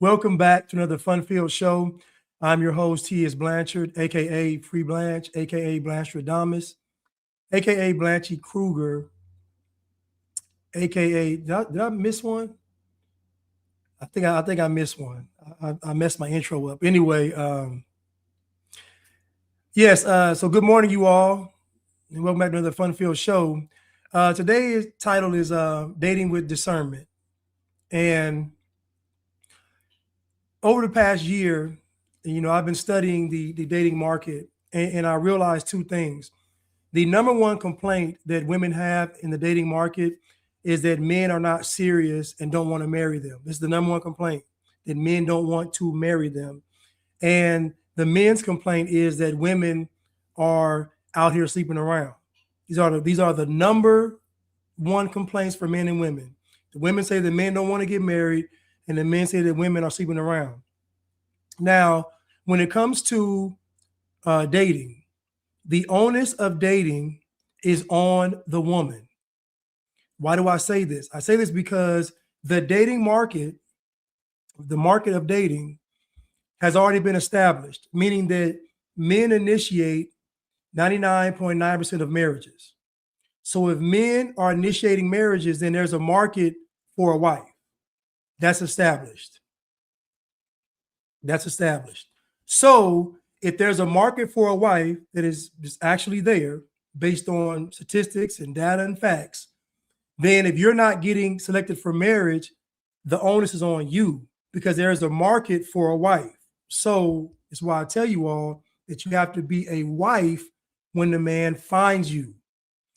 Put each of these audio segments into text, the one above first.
Welcome back to another fun-filled show. I'm your host, T.S. Blanchard, aka Free Blanche, aka Blanchard Adamas, aka Blanchy Kruger, aka did I miss one? I think I missed one. I messed my intro up. Anyway, yes. So good morning, you all, and welcome back to another fun-filled show. Today's title is "Dating with Discernment," and over the past year, I've been studying the dating market, and I realized two things. The number one complaint that women have in the dating market is that men are not serious and don't want to marry them. This is the number one complaint, that men don't want to marry them. And the men's complaint is that women are out here sleeping around. These are the number one complaints for men and women. The women say that men don't want to get married, and the men say that women are sleeping around. Now, when it comes to dating, the onus of dating is on the woman. Why do I say this? I say this because the dating market, the market of dating, has already been established, meaning that men initiate 99.9% of marriages. So if men are initiating marriages, then there's a market for a wife. That's established. That's established. So if there's a market for a wife that is just actually there based on statistics and data and facts, then if you're not getting selected for marriage, the onus is on you because there is a market for a wife. So it's why I tell you all that you have to be a wife when the man finds you,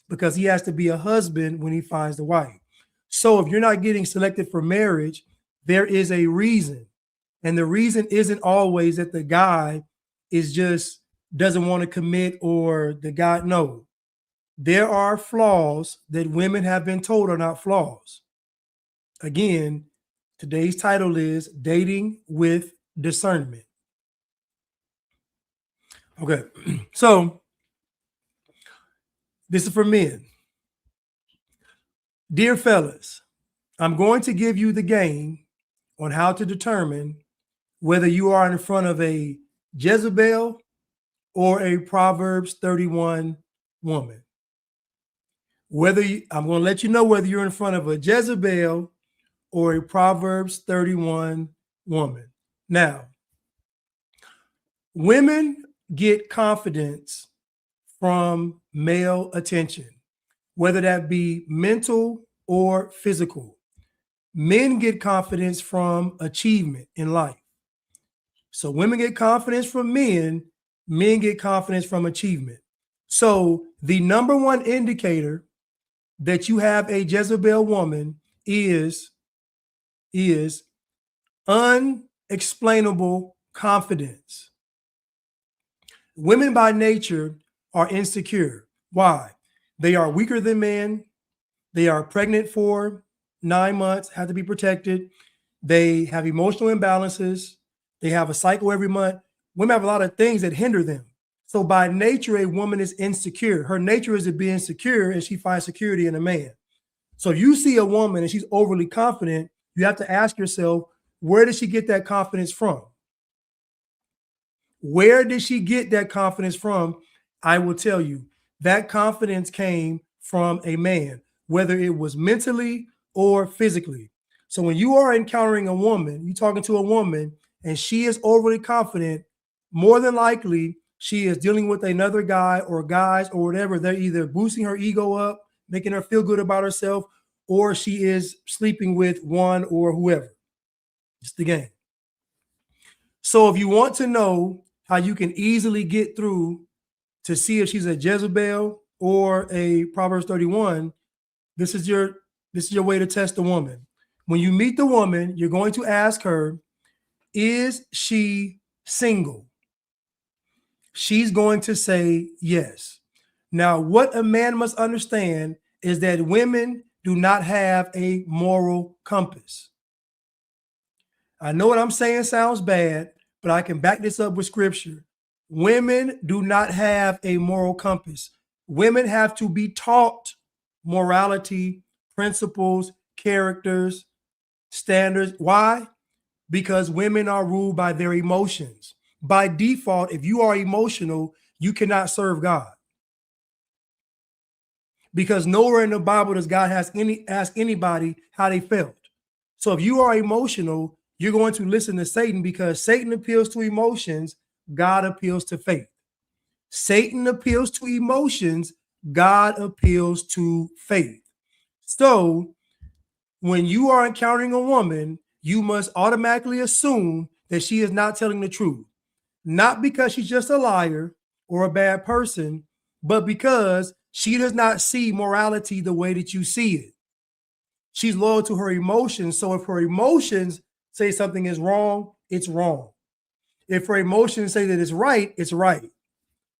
because he has to be a husband when he finds the wife. So if you're not getting selected for marriage, there is a reason. And the reason isn't always that the guy is just doesn't want to commit, or the guy, no. There are flaws that women have been told are not flaws. Again, today's title is Dating with Discernment. Okay, so this is for men. Dear fellas, I'm going to give you the game on how to determine whether you are in front of a Jezebel or a Proverbs 31 woman. I'm going to let you know whether you're in front of a Jezebel or a Proverbs 31 woman. Now, women get confidence from male attention, whether that be mental or physical. Men get confidence from achievement in life. So women get confidence from men get confidence from achievement. So the number one indicator that you have a Jezebel woman is unexplainable confidence. Women by nature are insecure. Why? They are weaker than men. They are pregnant for 9 months, have to be protected. They have emotional imbalances. They have a cycle every month. Women have a lot of things that hinder them. So by nature, a woman is insecure. Her nature is to be insecure, and she finds security in a man. So if you see a woman and she's overly confident, you have to ask yourself, where did she get that confidence from? Where did she get that confidence from? I will tell you, that confidence came from a man, whether it was mentally or physically. So when you are encountering a woman, you're talking to a woman, and she is overly confident, more than likely she is dealing with another guy or guys or whatever. They're either boosting her ego up, making her feel good about herself, or she is sleeping with one or whoever. It's the game. So if you want to know how you can easily get through to see if she's a Jezebel or a Proverbs 31, this is your way to test the woman. When you meet the woman, you're going to ask her, is she single? She's going to say yes. Now, what a man must understand is that women do not have a moral compass. I know what I'm saying sounds bad, but I can back this up with scripture. Women do not have a moral compass. Women have to be taught morality, principles, characters, standards. Why? because women are ruled by their emotions. By default, if you are emotional, you cannot serve God. Because nowhere in the Bible does God ask anybody how they felt. So if you are emotional, you're going to listen to Satan, because Satan appeals to emotions, God appeals to faith. Satan appeals to emotions, God appeals to faith. So when you are encountering a woman, you must automatically assume that she is not telling the truth. Not because she's just a liar or a bad person, but because she does not see morality the way that you see it. She's loyal to her emotions. So if her emotions say something is wrong, it's wrong. If her emotions say that it's right, it's right.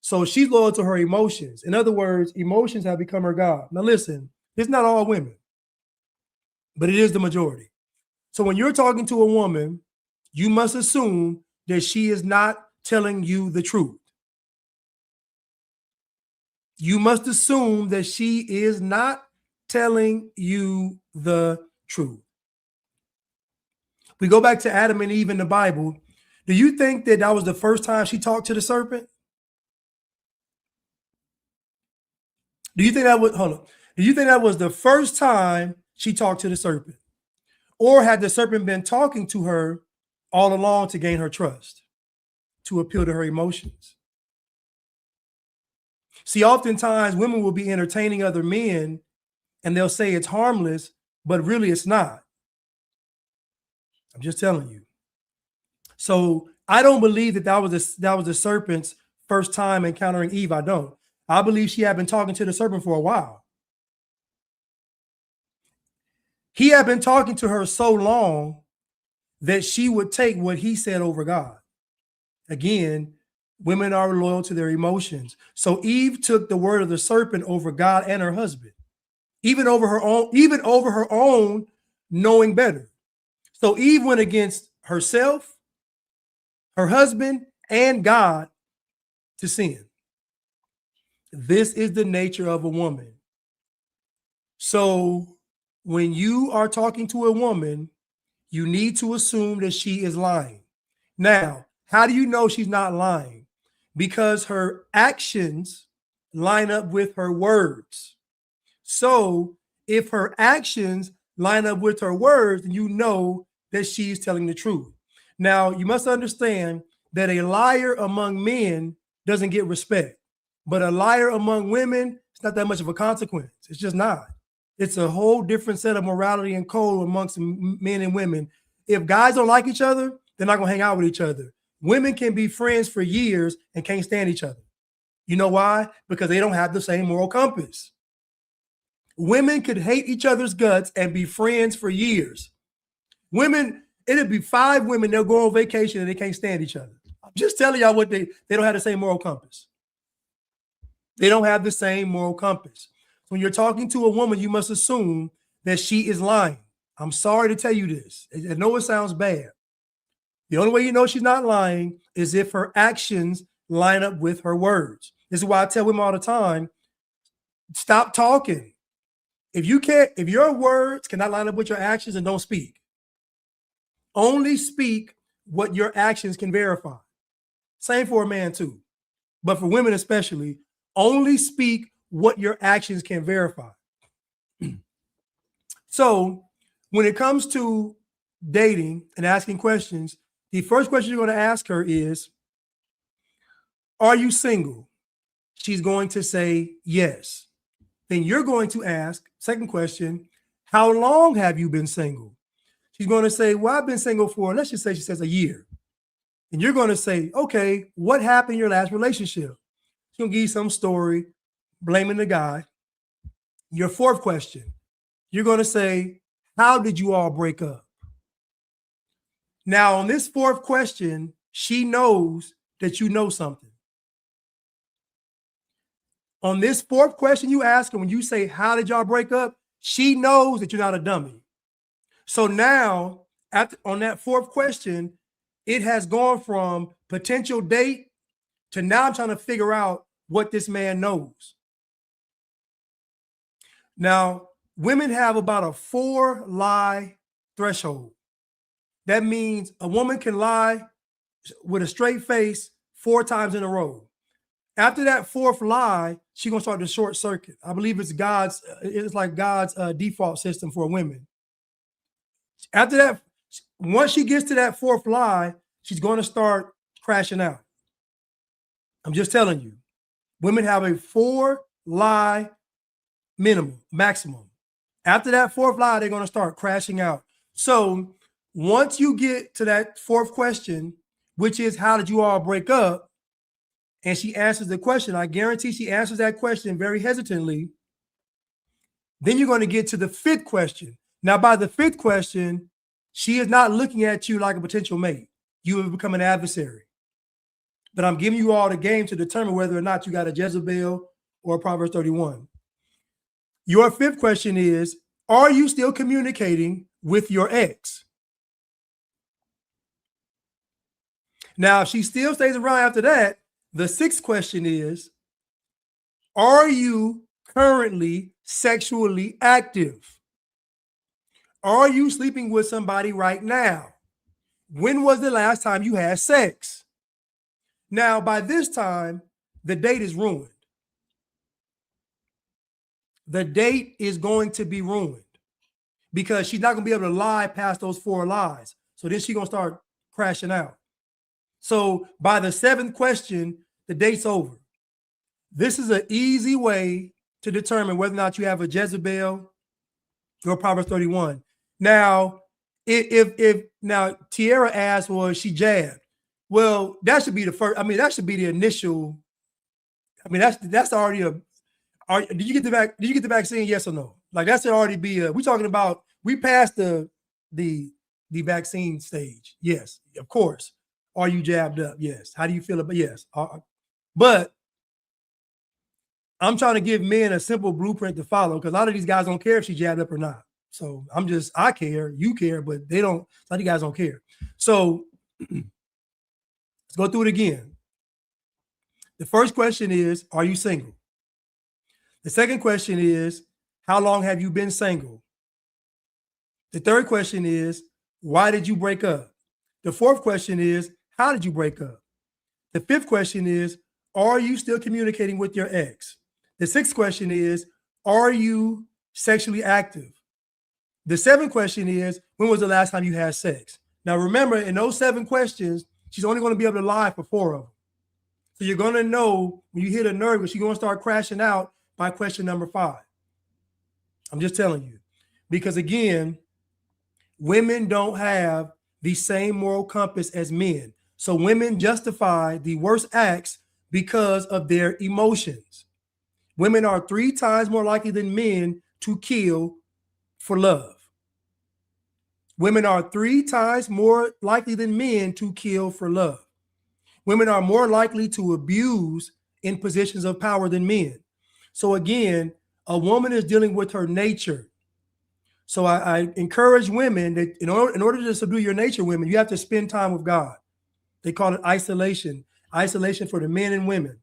So she's loyal to her emotions. In other words, emotions have become her God. Now listen, it's not all women, but it is the majority. So when you're talking to a woman, you must assume that she is not telling you the truth. You must assume that she is not telling you the truth. We go back to Adam and Eve in the Bible. Do you think that was the first time she talked to the serpent? Do you think that was, hold on. Do you think that was the first time she talked to the serpent? Or had the serpent been talking to her all along to gain her trust, to appeal to her emotions? See, oftentimes women will be entertaining other men and they'll say it's harmless, but really it's not. I'm just telling you. So I don't believe that was the serpent's first time encountering Eve. I don't. I believe she had been talking to the serpent for a while. He had been talking to her so long that she would take what he said over God. Again, women are loyal to their emotions. So Eve took the word of the serpent over God and her husband, even over her own knowing better. So Eve went against herself, her husband, and God to sin. This is the nature of a woman. So when you are talking to a woman, you need to assume that she is lying. Now, how do you know she's not lying? Because her actions line up with her words. So if her actions line up with her words, then you know that she's telling the truth. Now, you must understand that a liar among men doesn't get respect, but a liar among women, it's not that much of a consequence. It's just not. It's a whole different set of morality and code amongst men and women. If guys don't like each other, they're not going to hang out with each other. Women can be friends for years and can't stand each other. You know why? Because they don't have the same moral compass. Women could hate each other's guts and be friends for years. Women, it'd be 5 women, they'll go on vacation and they can't stand each other. I'm just telling y'all what they don't have the same moral compass. They don't have the same moral compass. When you're talking to a woman, you must assume that she is lying. I'm sorry to tell you this. I know it sounds bad. The only way you know she's not lying is if her actions line up with her words. This is why I tell women all the time, stop talking. If your words cannot line up with your actions, then don't speak. Only speak what your actions can verify. Same for a man too. But for women especially, only speak what your actions can verify. So when it comes to dating and asking questions, the first question you're going to ask her is, are you single? She's going to say yes. Then you're going to ask, second question, how long have you been single? She's going to say, well, I've been single for, let's just say she says a year. And you're going to say, okay, what happened in your last relationship? She's going to give you some story, blaming the guy. Your fourth question, you're going to say, how did you all break up? Now, on this fourth question, she knows that you know something. On this fourth question you ask her, when you say, how did y'all break up? She knows that you're not a dummy. So now, on that fourth question, it has gone from potential date to now I'm trying to figure out what this man knows. Now, women have about a 4 lie threshold. That means a woman can lie with a straight face 4 times in a row. After that fourth lie, she's gonna start to short circuit. I believe it's like God's default system for women. After that, once she gets to that fourth lie, she's gonna start crashing out. I'm just telling you, women have a 4 lie maximum. After that fourth lie, they're gonna start crashing out. So once you get to that fourth question, which is how did you all break up? And she answers the question, I guarantee she answers that question very hesitantly. Then you're going to get to the 5th question. Now, by the 5th question, she is not looking at you like a potential mate. You have become an adversary. But I'm giving you all the game to determine whether or not you got a Jezebel or a Proverbs 31. Your 5th question is, are you still communicating with your ex? Now, if she still stays around after that, the 6th question is, are you currently sexually active? Are you sleeping with somebody right now? When was the last time you had sex? Now, by this time, the date is ruined. The date is going to be ruined because she's not going to be able to lie past those 4 lies. So then she's going to start crashing out. So by the 7th question, the date's over. This is an easy way to determine whether or not you have a Jezebel or Proverbs 31. Now, if now Tierra asked, well, she jabbed. Well, that should be the first. I mean, that should be the initial. I mean, that's already a. Did you get the vaccine? Yes or no? Like that should already be a. We're talking about. We passed the vaccine stage. Yes, of course. Are you jabbed up? Yes. How do you feel about? Yes. But I'm trying to give men a simple blueprint to follow because a lot of these guys don't care if she jabbed up or not. So I care, you care, but they don't. A lot of you guys don't care. So let's go through it again. The first question is, are you single? The second question is, how long have you been single? The third question is, why did you break up? The fourth question is, how did you break up? The 5th question is, are you still communicating with your ex? The 6th question is, are you sexually active? The 7th question is, when was the last time you had sex? Now, remember, in those 7 questions, she's only going to be able to lie for 4 of them. So you're going to know when you hit a nerve, she's going to start crashing out by question number 5. I'm just telling you. Because again, women don't have the same moral compass as men. So women justify the worst acts because of their emotions. Women are 3 times more likely than men to kill for love. Women are 3 times more likely than men to kill for love. Women are more likely to abuse in positions of power than men. So again, a woman is dealing with her nature. So I encourage women that in order to subdue your nature, women, you have to spend time with God. They call it isolation for the men and women.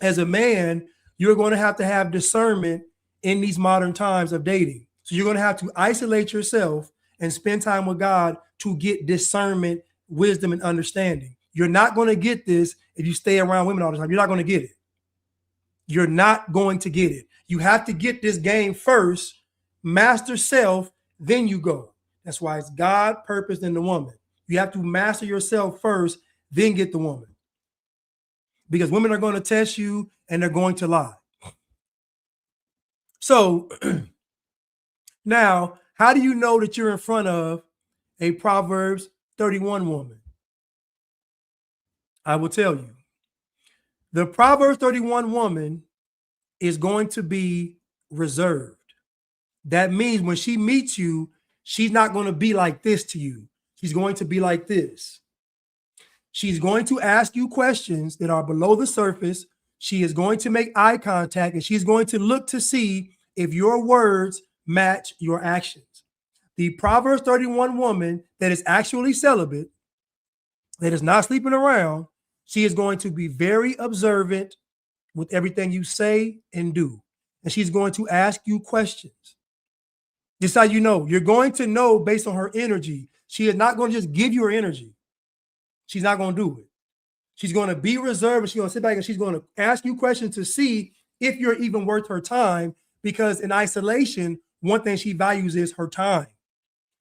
As a man, you're going to have discernment in these modern times of dating. So you're going to have to isolate yourself and spend time with God to get discernment, wisdom, and understanding. You're not going to get this if you stay around women all the time. You're not going to get it. You're not going to get it. You have to get this game first, master self, then you go. That's why it's God, purpose, and the woman. You have to master yourself first, then get the woman. Because women are going to test you and they're going to lie. So now, how do you know that you're in front of a Proverbs 31 woman? I will tell you. The Proverbs 31 woman is going to be reserved. That means when she meets you, she's not going to be like this to you. She's going to be like this. She's going to ask you questions that are below the surface. She is going to make eye contact and she's going to look to see if your words match your actions. The Proverbs 31 woman that is actually celibate, that is not sleeping around, she is going to be very observant with everything you say and do. And she's going to ask you questions. This is how you know. You're going to know based on her energy. She is not going to just give you her energy. She's not going to do it. She's going to be reserved, and she's going to sit back and she's going to ask you questions to see if you're even worth her time, because in isolation, one thing she values is her time.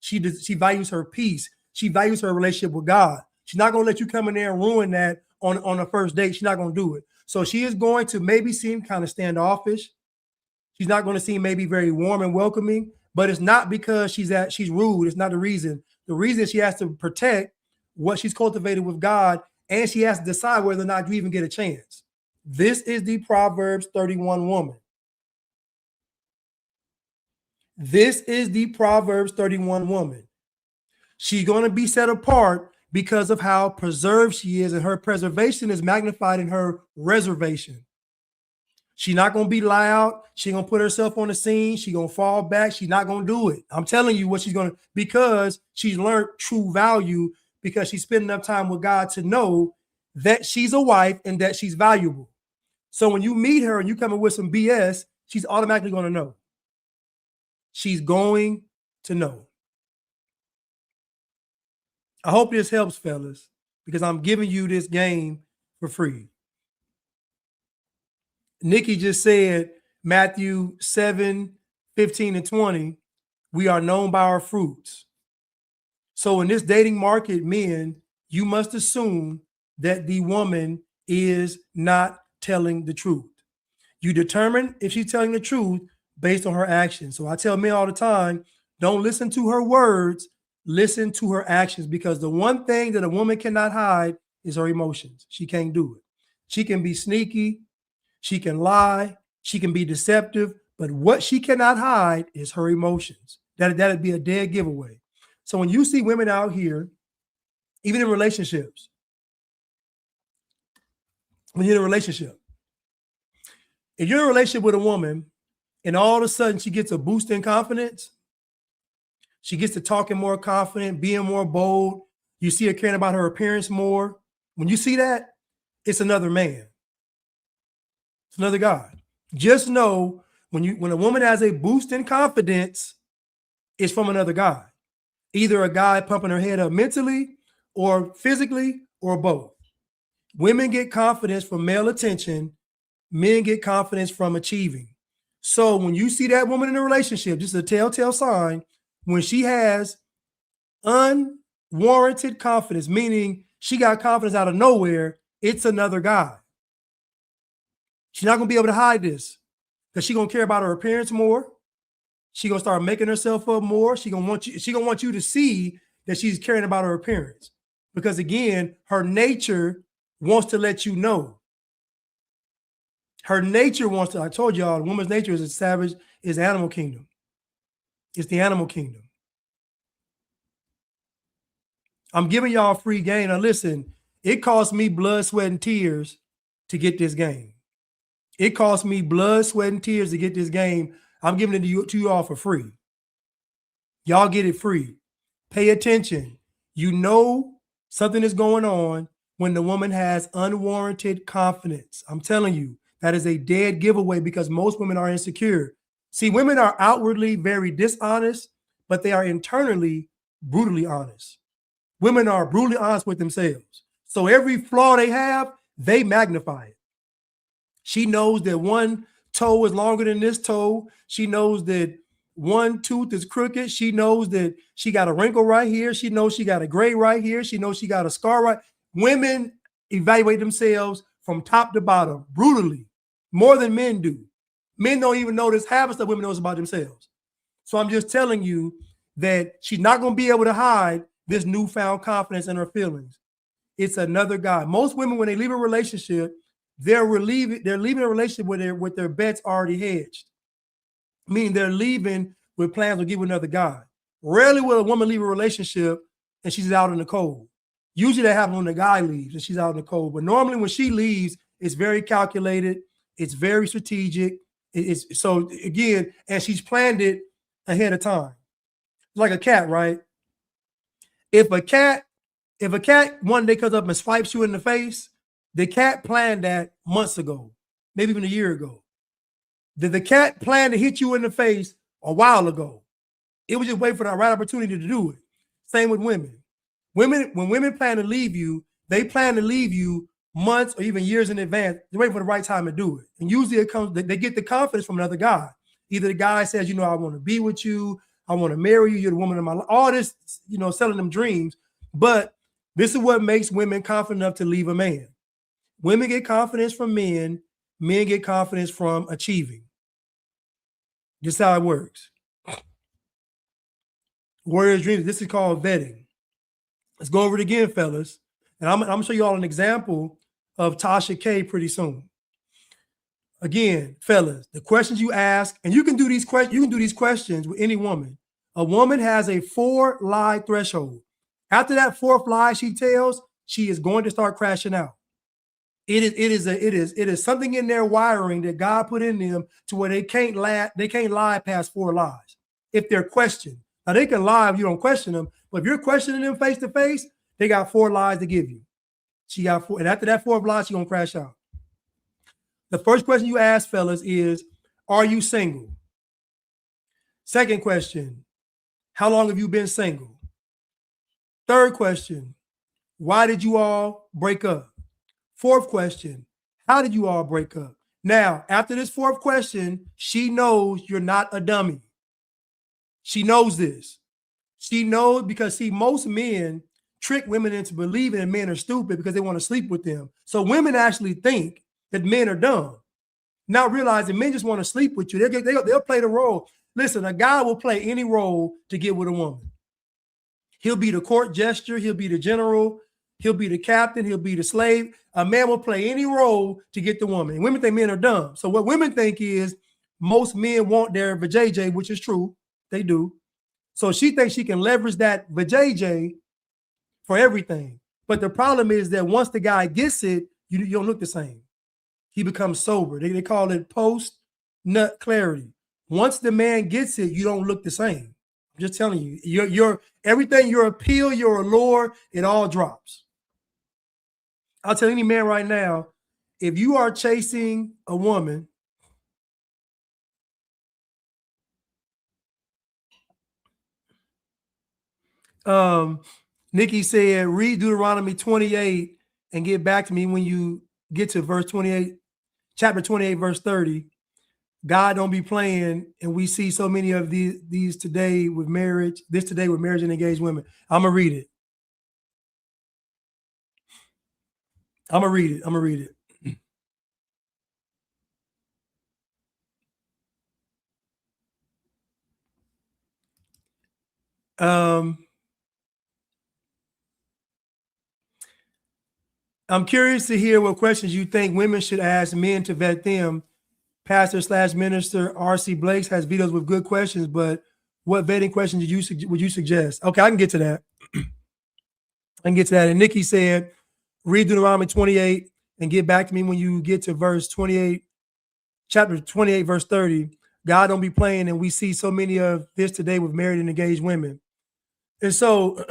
She values her peace. She values her relationship with God. She's not going to let you come in there and ruin that on a first date. She's not going to do it. So she is going to maybe seem kind of standoffish. She's not going to seem maybe very warm and welcoming, but it's not because she's rude. It's not the reason. The reason she has to protect what she's cultivated with God, and she has to decide whether or not you even get a chance. This is the Proverbs 31 woman. This is the Proverbs 31 woman. She's going to be set apart because of how preserved she is, and her preservation is magnified in her reservation. She's not going to be loud. She's going to put herself on the scene. She's going to fall back. She's not going to do it. I'm telling you what she's going to, because she's learned true value, because she's spent enough time with God to know that she's a wife and that she's valuable. So when you meet her and you come in with some BS, she's automatically going to know. She's going to know. I hope this helps, fellas, because I'm giving you this game for free. Nikki just said, Matthew 7:15-20, we are known by our fruits. So in this dating market, men, you must assume that the woman is not telling the truth. You determine if she's telling the truth based on her actions. So I tell men all the time, don't listen to her words, listen to her actions, because the one thing that a woman cannot hide is her emotions. She can't do it. She can be sneaky, she can lie, she can be deceptive, but what she cannot hide is her emotions. That'd be a dead giveaway. So when you see women out here, even in relationships, when you're in a relationship, if you're in a relationship with a woman and all of a sudden she gets a boost in confidence, she gets to talking more confident, being more bold, you see her caring about her appearance more. When you see that, it's another man. It's another guy. Just know when a woman has a boost in confidence, it's from another guy. Either a guy pumping her head up mentally or physically or both. Women get confidence from male attention. Men get confidence from achieving. So when you see that woman in a relationship, just a telltale sign, when she has unwarranted confidence, meaning she got confidence out of nowhere, it's another guy. She's not going to be able to hide this, because she's going to care about her appearance more. She's going to start making herself up more. She's going to want you to see that she's caring about her appearance, because again, her nature wants to let you know. Her nature wants to, I told y'all, a woman's nature is a savage, is animal kingdom. It's the animal kingdom. I'm giving y'all a free game. Now listen, it cost me blood, sweat, and tears to get this game. It cost me blood, sweat, and tears to get this game. I'm giving it to you all for free. Y'all get it free. Pay attention. You know something is going on when the woman has unwarranted confidence. I'm telling you, that is a dead giveaway, because most women are insecure. See, women are outwardly very dishonest, but they are internally brutally honest. Women are brutally honest with themselves. So every flaw they have, they magnify it. She knows that one toe is longer than this toe. She knows that one tooth is crooked. She knows that she got a wrinkle right here. She knows she got a gray right here. She knows she got a scar right. Women evaluate themselves from top to bottom brutally, more than men do. Men don't even notice half of stuff women knows about themselves. So I'm just telling you that she's not going to be able to hide this newfound confidence in her feelings. It's another guy. Most women, when they leave a relationship, they're leaving a relationship with their bets already hedged. Meaning they're leaving with plans to get with another guy. Rarely will a woman leave a relationship and she's out in the cold. Usually that happens when the guy leaves and she's out in the cold. But normally when she leaves, it's very calculated. It's very strategic. It's so again, and she's planned it ahead of time. Like a cat, right? If a cat one day comes up and swipes you in the face, the cat planned that months ago, maybe even a year ago. The cat planned to hit you in the face a while ago. It was just waiting for that right opportunity to do it. Same with women. When women plan to leave you, they plan to leave you months or even years in advance. They're waiting for the right time to do it. And usually it comes, they get the confidence from another guy. Either the guy says, I want to be with you, I want to marry you, you're the woman of my life, all this, selling them dreams. But this is what makes women confident enough to leave a man. Women get confidence from men get confidence from achieving. Just how it works. Warrior's dreams, this is called vetting. Let's go over it again, fellas. And I'm going to show you all an example of Tasha K pretty soon. Again, fellas, the questions you ask, and you can do these questions with any woman. A woman has a 4-lie threshold. After that 4th lie she tells, she is going to start crashing out. It is something in their wiring that God put in them to where they can't lie past 4 lies if they're questioned. Now they can lie if you don't question them, but if you're questioning them face to face, they got 4 lies to give you. She got 4, and after that 4th lie, she's gonna crash out. The first question you ask, fellas, is, are you single? Second question, how long have you been single? Third question, why did you all break up? Fourth question, how did you all break up? Now, after this 4th question, she knows you're not a dummy. She knows this. She knows because, see, most men trick women into believing that men are stupid because they want to sleep with them. So women actually think that men are dumb, not realizing men just want to sleep with you. They'll play the role. Listen, a guy will play any role to get with a woman. He'll be the court jester. He'll be the general. He'll be the captain. He'll be the slave. A man will play any role to get the woman. And women think men are dumb. So what women think is most men want their vajayjay, which is true. They do. So she thinks she can leverage that vajayjay for everything. But the problem is that once the guy gets it, you don't look the same. He becomes sober. They call it post-nut clarity. Once the man gets it, you don't look the same. I'm just telling you, your everything, your appeal, your allure, it all drops. I'll tell any man right now, if you are chasing a woman, Nikki said, read Deuteronomy 28 and get back to me when you get to verse 28, chapter 28, verse 30. God don't be playing, and we see so many of these today with marriage, and engaged women. I'm going to read it. I'm going to read it. I'm curious to hear what questions you think women should ask men to vet them. Pastor/minister R.C. Blakes has videos with good questions, but what vetting questions would you suggest? Okay, I can get to that. And Nikki said, read Deuteronomy 28 and get back to me when you get to verse 28, chapter 28, verse 30. God don't be playing, and we see so many of this today with married and engaged women. And so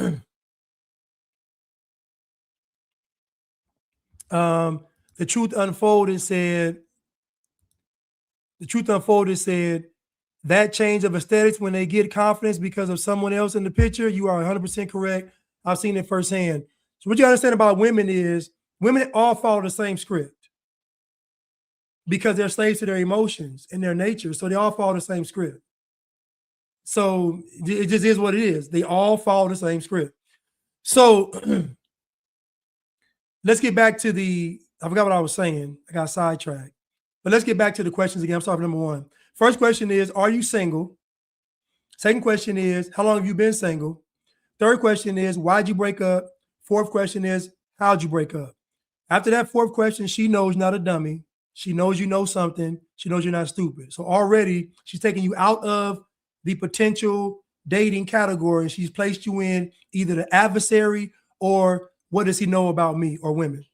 the truth unfolded said, that change of aesthetics when they get confidence because of someone else in the picture, you are 100% correct. I've seen it firsthand. So what you understand about women is women all follow the same script because they're slaves to their emotions and their nature. So they all follow the same script. So it just is what it is. They all follow the same script. So let's get back to I forgot what I was saying. I got sidetracked. But let's get back to the questions again. I'm starting with number 1. First question is, are you single? Second question is, how long have you been single? Third question is, why'd you break up? Fourth question is, how'd you break up? After that 4th question, she knows you're not a dummy. She knows you know something. She knows you're not stupid. So already she's taking you out of the potential dating category. She's placed you in either the adversary or what does he know about me or women?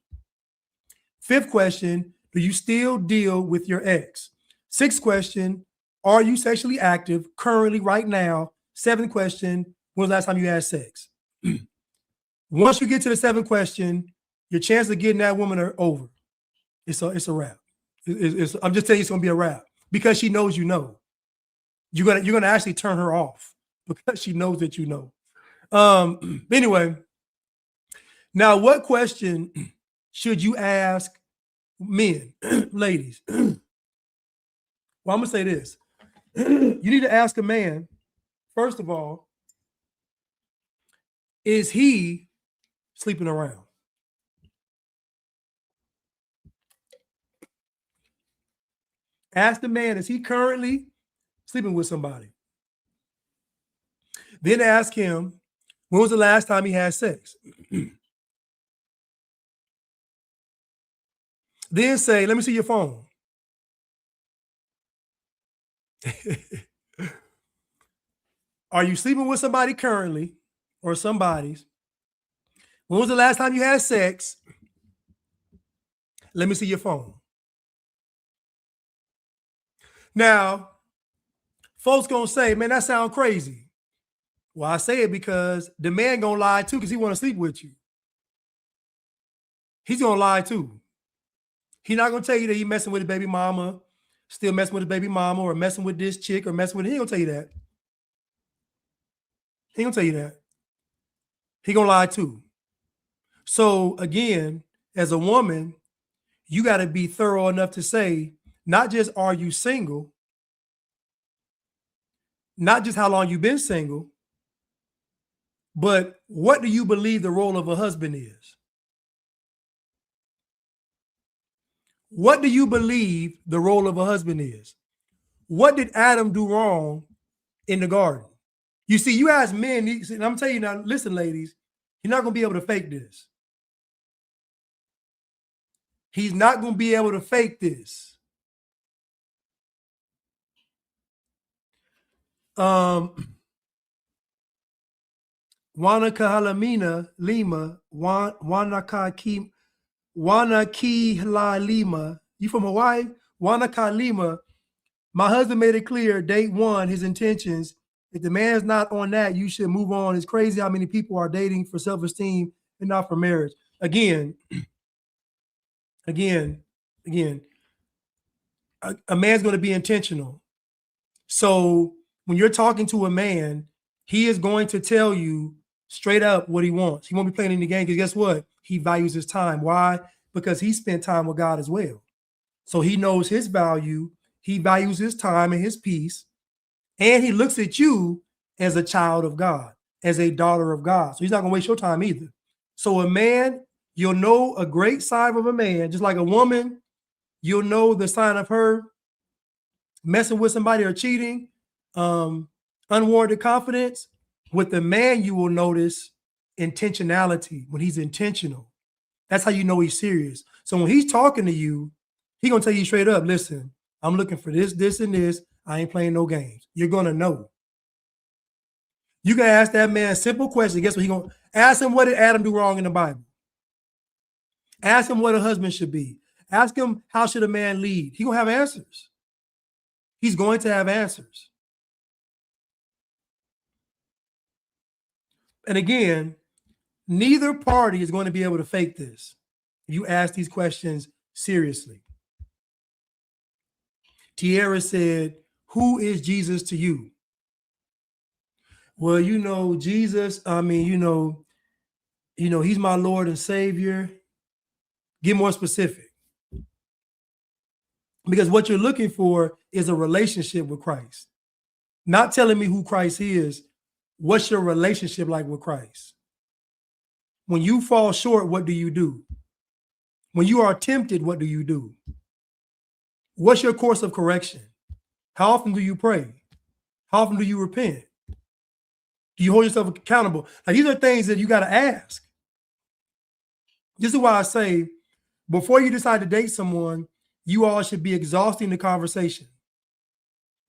5th question, do you still deal with your ex? 6th question, are you sexually active currently right now? 7th question, when was the last time you had sex? Once you get to the 7th question, your chance of getting that woman are over. It's a wrap. I'm just telling you it's going to be a wrap because she knows you know. You're gonna actually turn her off because she knows that you know. Anyway, now what question should you ask men, ladies? Well, I'm gonna say this. You need to ask a man, first of all, is he sleeping around? Ask the man, is he currently sleeping with somebody? Then ask him, when was the last time he had sex? Then say, let me see your phone. Are you sleeping with somebody currently or somebody's? When was the last time you had sex? Let me see your phone. Now, folks gonna say, man, that sounds crazy. Well, I say it because the man gonna lie too because he want to sleep with you. He's gonna lie too. He's not gonna tell you that he messing with his baby mama, still messing with his baby mama, or messing with this chick, or messing with. He ain't gonna tell you that. He ain't gonna tell you that. He gonna lie too. So again, as a woman, you got to be thorough enough to say, not just are you single, not just how long you've been single, but what do you believe the role of a husband is? What do you believe the role of a husband is? What did Adam do wrong in the garden? You see, you ask men, and I'm telling you now, listen, ladies, you're not going to be able to fake this. He's not going to be able to fake this. Wanakahalamina Lima, Wanaki La Lima. You from Hawaii? Wanaka Lima. My husband made it clear, date one, his intentions. If the man's not on that, you should move on. It's crazy how many people are dating for self-esteem and not for marriage. Again, a man's going to be intentional. So when you're talking to a man, he is going to tell you straight up what he wants. He won't be playing any game because guess what? He values his time. Why? Because he spent time with God as well. So he knows his value. He values his time and his peace. And he looks at you as a child of God, as a daughter of God. So he's not going to waste your time either. So a man, you'll know a great sign of a man, just like a woman, you'll know the sign of her messing with somebody or cheating, unwarranted confidence. With the man, you will notice intentionality when he's intentional. That's how you know he's serious. So when he's talking to you, he's going to tell you straight up, listen, I'm looking for this, this, and this. I ain't playing no games. You're going to know. You can ask that man a simple question. Guess what? He's going to ask him, what did Adam do wrong in the Bible? Ask him what a husband should be. Ask him, how should a man lead? He's going to have answers. He's going to have answers. And again, neither party is going to be able to fake this. You ask these questions seriously. Tierra said, who is Jesus to you? Well, you know, Jesus, I mean, you know, he's my Lord and Savior. Get more specific. Because what you're looking for is a relationship with Christ. Not telling me who Christ is. What's your relationship like with Christ? When you fall short, what do you do? When you are tempted, what do you do? What's your course of correction? How often do you pray? How often do you repent? Do you hold yourself accountable? Like, these are things that you got to ask. This is why I say, before you decide to date someone, you all should be exhausting the conversation.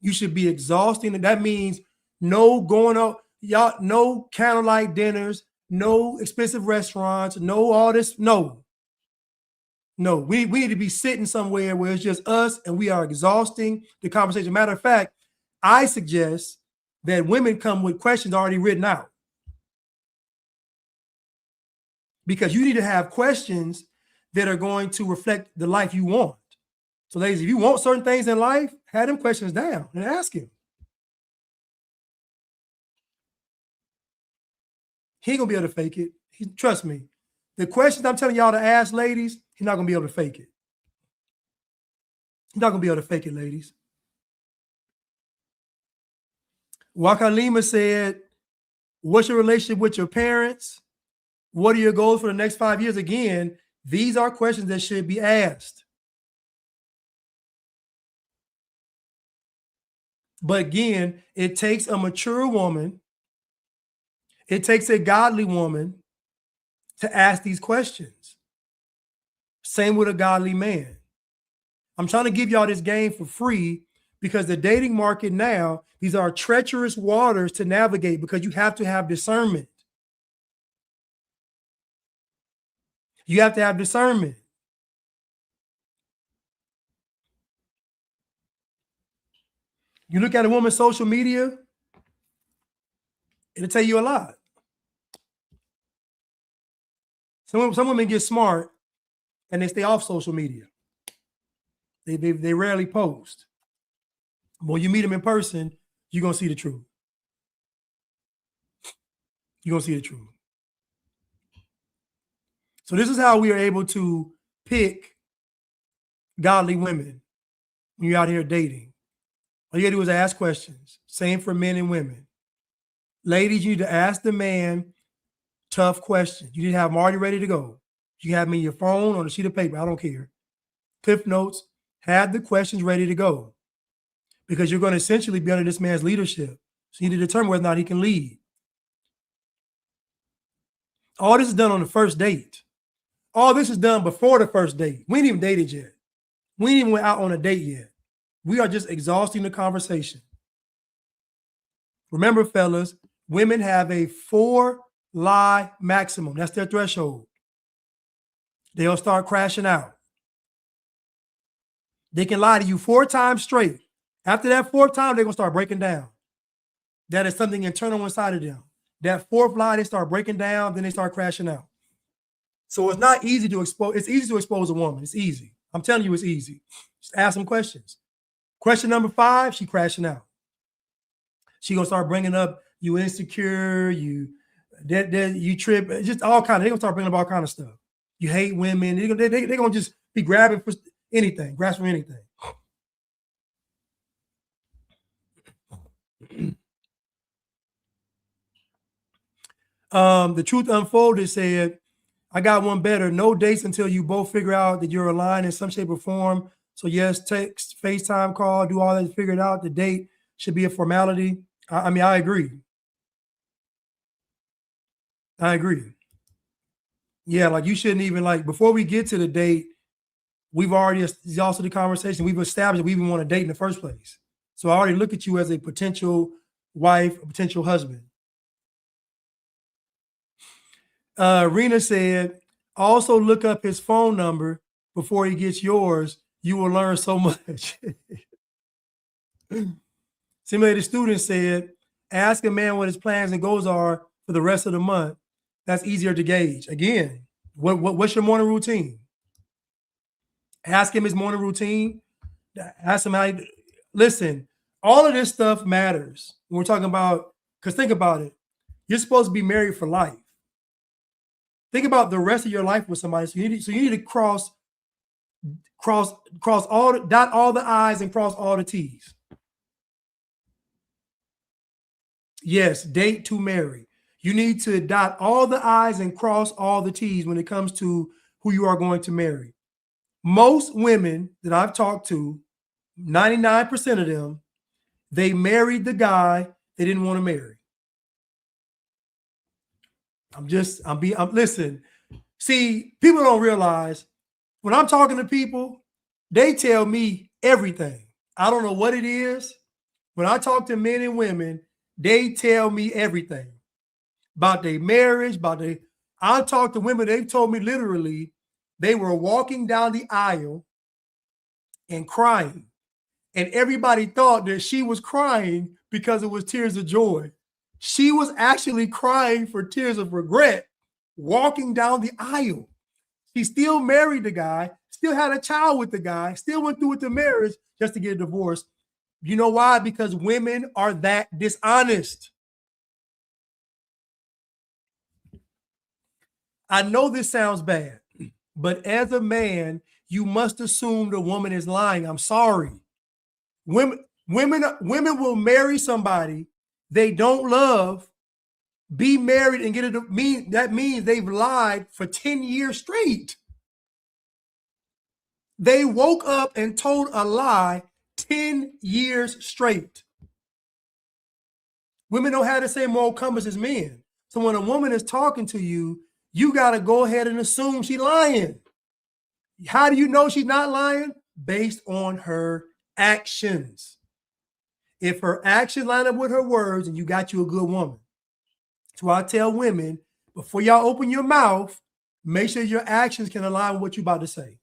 You should be exhausting. That means no going out, y'all, no candlelight dinners, no expensive restaurants, no all this. No. We need to be sitting somewhere where it's just us and we are exhausting the conversation. Matter of fact, I suggest that women come with questions already written out. Because you need to have questions that are going to reflect the life you want. So ladies, if you want certain things in life, have them questions down and ask him. He ain't gonna be able to fake it. Trust me. The questions I'm telling y'all to ask, ladies, he's not gonna be able to fake it. He's not gonna be able to fake it, ladies. Wakalima said, what's your relationship with your parents? What are your goals for the next 5 years? Again, these are questions that should be asked. But again, it takes a mature woman, it takes a godly woman to ask these questions. Same with a godly man. I'm trying to give y'all this game for free because the dating market now, these are treacherous waters to navigate because you have to have discernment. You have to have discernment. You look at a woman's social media, it'll tell you a lot. Some women get smart and they stay off social media. They rarely post. But when you meet them in person, you're going to see the truth. You're going to see the truth. So this is how we are able to pick godly women when you're out here dating. All you got to do is ask questions. Same for men and women. Ladies, you need to ask the man tough questions. You need to have them already ready to go. You have them in your phone on a sheet of paper. I don't care. Cliff notes. Have the questions ready to go because you're going to essentially be under this man's leadership. So you need to determine whether or not he can lead. All this is done on the first date. All this is done before the first date. We ain't even dated yet. We ain't even went out on a date yet. We are just exhausting the conversation. Remember, fellas, women have a 4-lie maximum. That's their threshold. They'll start crashing out. They can lie to you 4 times straight. After that 4th time, they're going to start breaking down. That is something internal inside of them. That 4th lie, they start breaking down, then they start crashing out. So it's not easy to expose. It's easy to expose a woman. It's easy. I'm telling you, it's easy. Just ask some questions. Question number 5, she crashing out. She going to start bringing up you insecure, you trip, just all kind of, they're going to start bringing up all kind of stuff. You hate women. They're going to just be grabbing for anything, grasp for anything. The Truth Unfolded said, I got one better. No dates until you both figure out that you're aligned in some shape or form. So yes, text, FaceTime call, do all that to figure it out. The date should be a formality. I mean, I agree. I agree. Yeah, like you shouldn't even before we get to the date, we've already exhausted the conversation. We've established that we even want to date in the first place. So I already look at you as a potential wife, a potential husband. Rena said, also look up his phone number before he gets yours. You will learn so much. Simulated Student said, ask a man what his plans and goals are for the rest of the month. That's easier to gauge. Again, what's your morning routine? Ask him his morning routine. Ask him how listen, all of this stuff matters when we're talking about, because think about it. You're supposed to be married for life. Think about the rest of your life with somebody. So you need to dot all the I's and cross all the T's. Yes, date to marry. You need to dot all the I's and cross all the T's when it comes to who you are going to marry. Most women that I've talked to, 99% of them, they married the guy they didn't want to marry. Listen, see, people don't realize when I'm talking to people, they tell me everything. I don't know what it is. When I talk to men and women, they tell me everything about their marriage, I talk to women, they've told me literally they were walking down the aisle and crying. And everybody thought that she was crying because it was tears of joy. She was actually crying for tears of regret, walking down the aisle. She still married the guy, still had a child with the guy, still went through with the marriage just to get a divorce. You know why? Because women are that dishonest. I know this sounds bad, but as a man, you must assume the woman is lying. I'm sorry. Women will marry somebody they don't love, be married, and get it. That means they've lied for 10 years straight. They woke up and told a lie 10 years straight. Women don't have the same moral compass as men. So when a woman is talking to you, you got to go ahead and assume she's lying. How do you know she's not lying? Based on her actions. If her actions line up with her words, and you got you a good woman. So I tell women, before y'all open your mouth, make sure your actions can align with what you're about to say.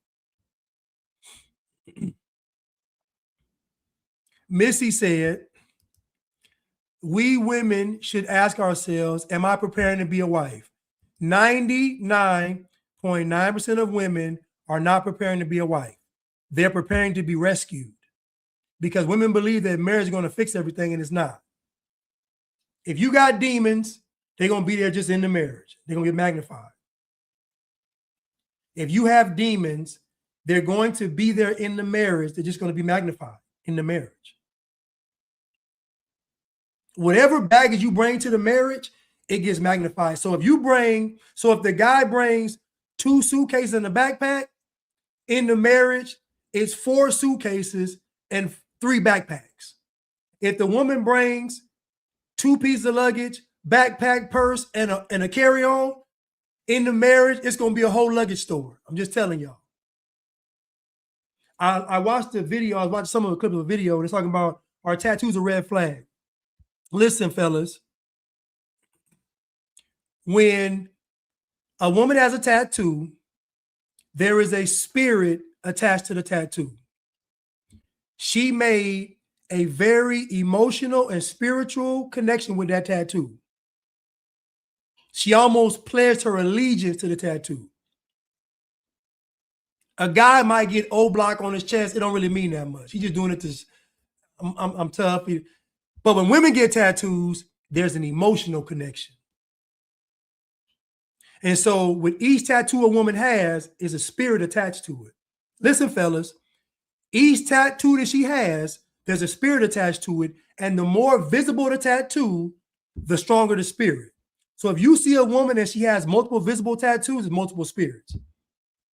Missy said, we women should ask ourselves, am I preparing to be a wife? 99.9% of women are not preparing to be a wife. They're preparing to be rescued, because women believe that marriage is going to fix everything, and it's not. If you got demons, they're going to be there just in the marriage. They're going to get magnified. If you have demons, they're going to be there in the marriage. They're just going to be magnified in the marriage. Whatever baggage you bring to the marriage, it gets magnified. So if the guy brings 2 suitcases in the backpack, in the marriage, it's 4 suitcases and 3 backpacks. If the woman brings 2 pieces of luggage, backpack, purse, and a carry-on, in the marriage, it's going to be a whole luggage store. I'm just telling y'all. I watched the video. I was watching some of the clips of a video, and it's talking about, are tattoos a red flag? Listen, fellas, when a woman has a tattoo, there is a spirit attached to the tattoo. She made a very emotional and spiritual connection with that tattoo. She almost pledged her allegiance to the tattoo. A guy might get O block on his chest. It don't really mean that much. He's just doing it to, I'm tough. But when women get tattoos, there's an emotional connection. And so with each tattoo a woman has is a spirit attached to it. Listen, fellas, each tattoo that she has, there's a spirit attached to it. And the more visible the tattoo, the stronger the spirit. So if you see a woman and she has multiple visible tattoos, it's multiple spirits.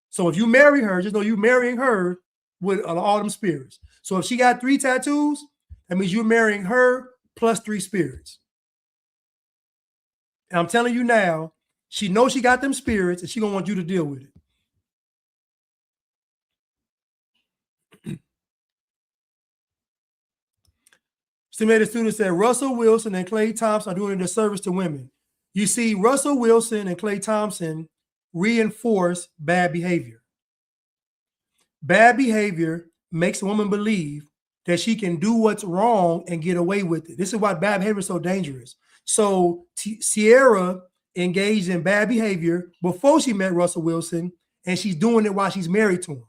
So if you marry her, just know you're marrying her with all them spirits. So if she got 3 tattoos, that means you're marrying her plus 3 spirits. And I'm telling you now, she knows she got them spirits, and she gonna want you to deal with it. Estimated student said Russell Wilson and Klay Thompson are doing a disservice to women. You see, Russell Wilson and Klay Thompson reinforce bad behavior. Bad behavior makes a woman believe that she can do what's wrong and get away with it. This is why bad behavior is so dangerous. So Sierra engaged in bad behavior before she met Russell Wilson, and she's doing it while she's married to him.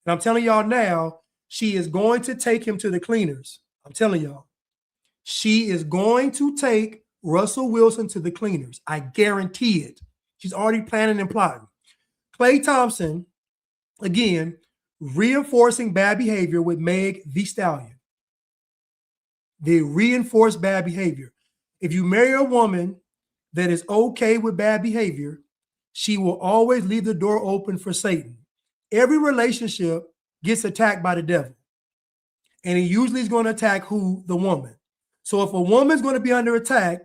And I'm telling y'all now, she is going to take him to the cleaners. I'm telling y'all. She is going to take Russell Wilson to the cleaners. I guarantee it. She's already planning and plotting. Klay Thompson, again, reinforcing bad behavior with Meg Thee Stallion. They reinforce bad behavior. If you marry a woman that is okay with bad behavior, she will always leave the door open for Satan. Every relationship gets attacked by the devil. And he usually is going to attack who? The woman. So if a woman's going to be under attack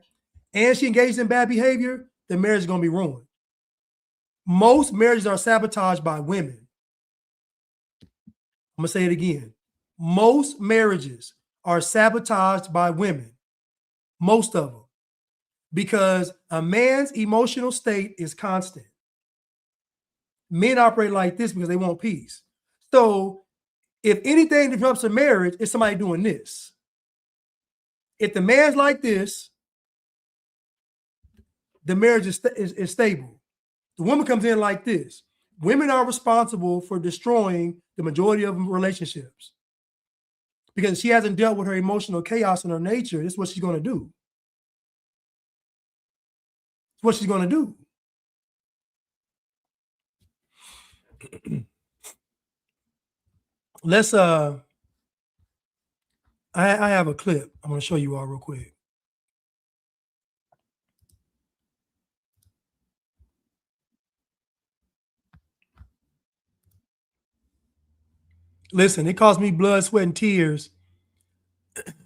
and she engages in bad behavior, the marriage is going to be ruined. Most marriages are sabotaged by women. I'm going to say it again. Most marriages are sabotaged by women. Most of them. Because a man's emotional state is constant. Men operate like this because they want peace. So if anything disrupts a marriage, it's somebody doing this. If the man's like this, the marriage is stable. The woman comes in like this. Women are responsible for destroying the majority of relationships because she hasn't dealt with her emotional chaos in her nature. This is what she's going to do. It's what she's going to do. Let's I have a clip I'm going to show you all real quick. Listen, it cost me blood, sweat, and tears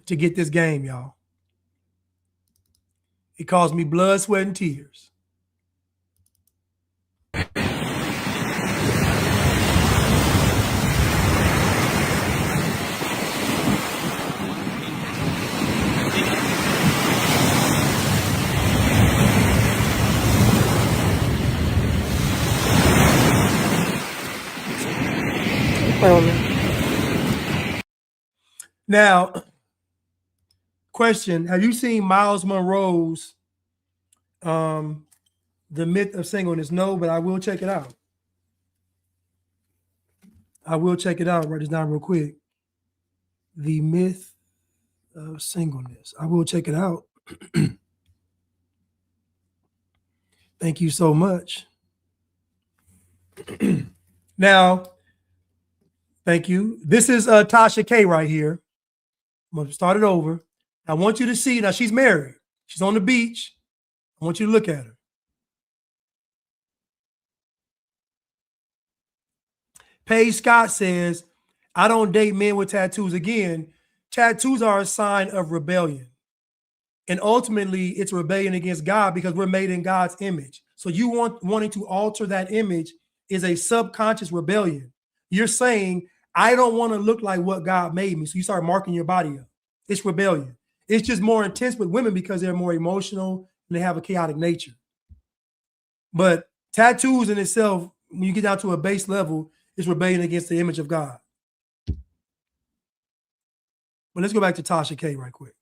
to get this game, y'all. It cost me blood, sweat, and tears. Now, question, have you seen Miles Monroe's The Myth of Singleness? No, but I will check it out. I will check it out. Write this down real quick. The Myth of Singleness. I will check it out. Thank you so much. Now, thank you. This is Tasha K right here. I'm going to start it over. I want you to see, now she's married. She's on the beach. I want you to look at her. Paige Scott says, I don't date men with tattoos. Again, tattoos are a sign of rebellion. And ultimately, it's rebellion against God because we're made in God's image. So you wanting to alter that image is a subconscious rebellion. You're saying, I don't want to look like what God made me. So you start marking your body up. It's rebellion. It's just more intense with women because they're more emotional and they have a chaotic nature. But tattoos in itself, when you get down to a base level, is rebellion against the image of God. But let's go back to Tasha K right quick.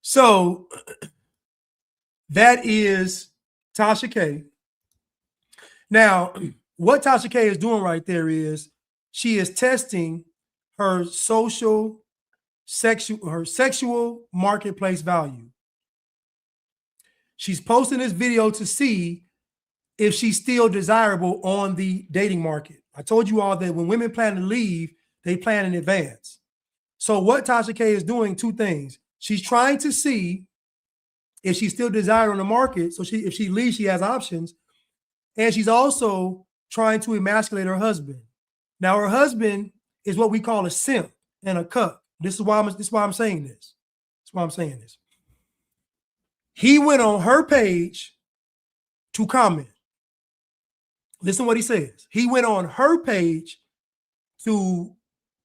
So that is Tasha K. Now, what Tasha K is doing right there is she is testing her sexual marketplace value. She's posting this video to see if she's still desirable on the dating market. I told you all that when women plan to leave, they plan in advance. So what Tasha K is doing, two things. She's trying to see if she's still desired on the market. So if she leaves, she has options. And she's also trying to emasculate her husband. Now, her husband is what we call a simp and a cuck. This is why I'm saying this. That's why I'm saying this. He went on her page to comment. Listen to what he says. He went on her page to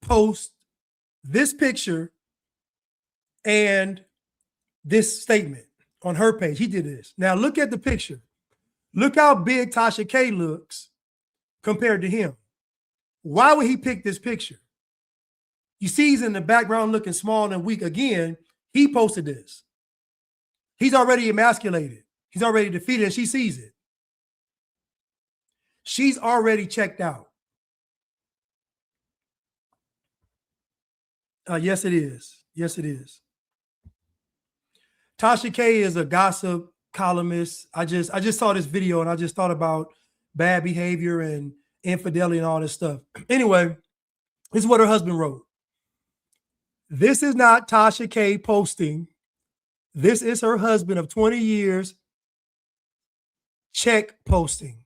post this picture and this statement on her page. He did this. Now look at the picture. Look how big Tasha K looks compared to him. Why would he pick this picture? You see he's in the background looking small and weak. Again, he posted this. He's already emasculated. He's already defeated, and she sees it. She's already checked out. Yes, it is. Yes, it is. Tasha K is a gossip columnist. I just saw this video and I just thought about bad behavior and infidelity and all this stuff. Anyway, this is what her husband wrote. This is not Tasha K posting. This is her husband of 20 years check posting.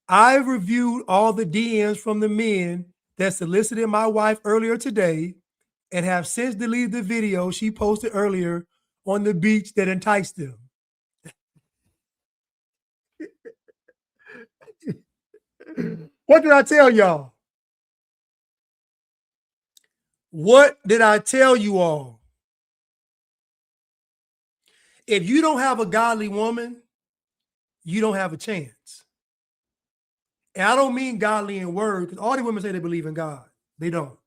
I've reviewed all the DMs from the men that solicited my wife earlier today and have since deleted the video she posted earlier on the beach that enticed them. What did I tell y'all? What did I tell you all? If you don't have a godly woman, you don't have a chance. And I don't mean godly in word, because all the women say they believe in God. They don't.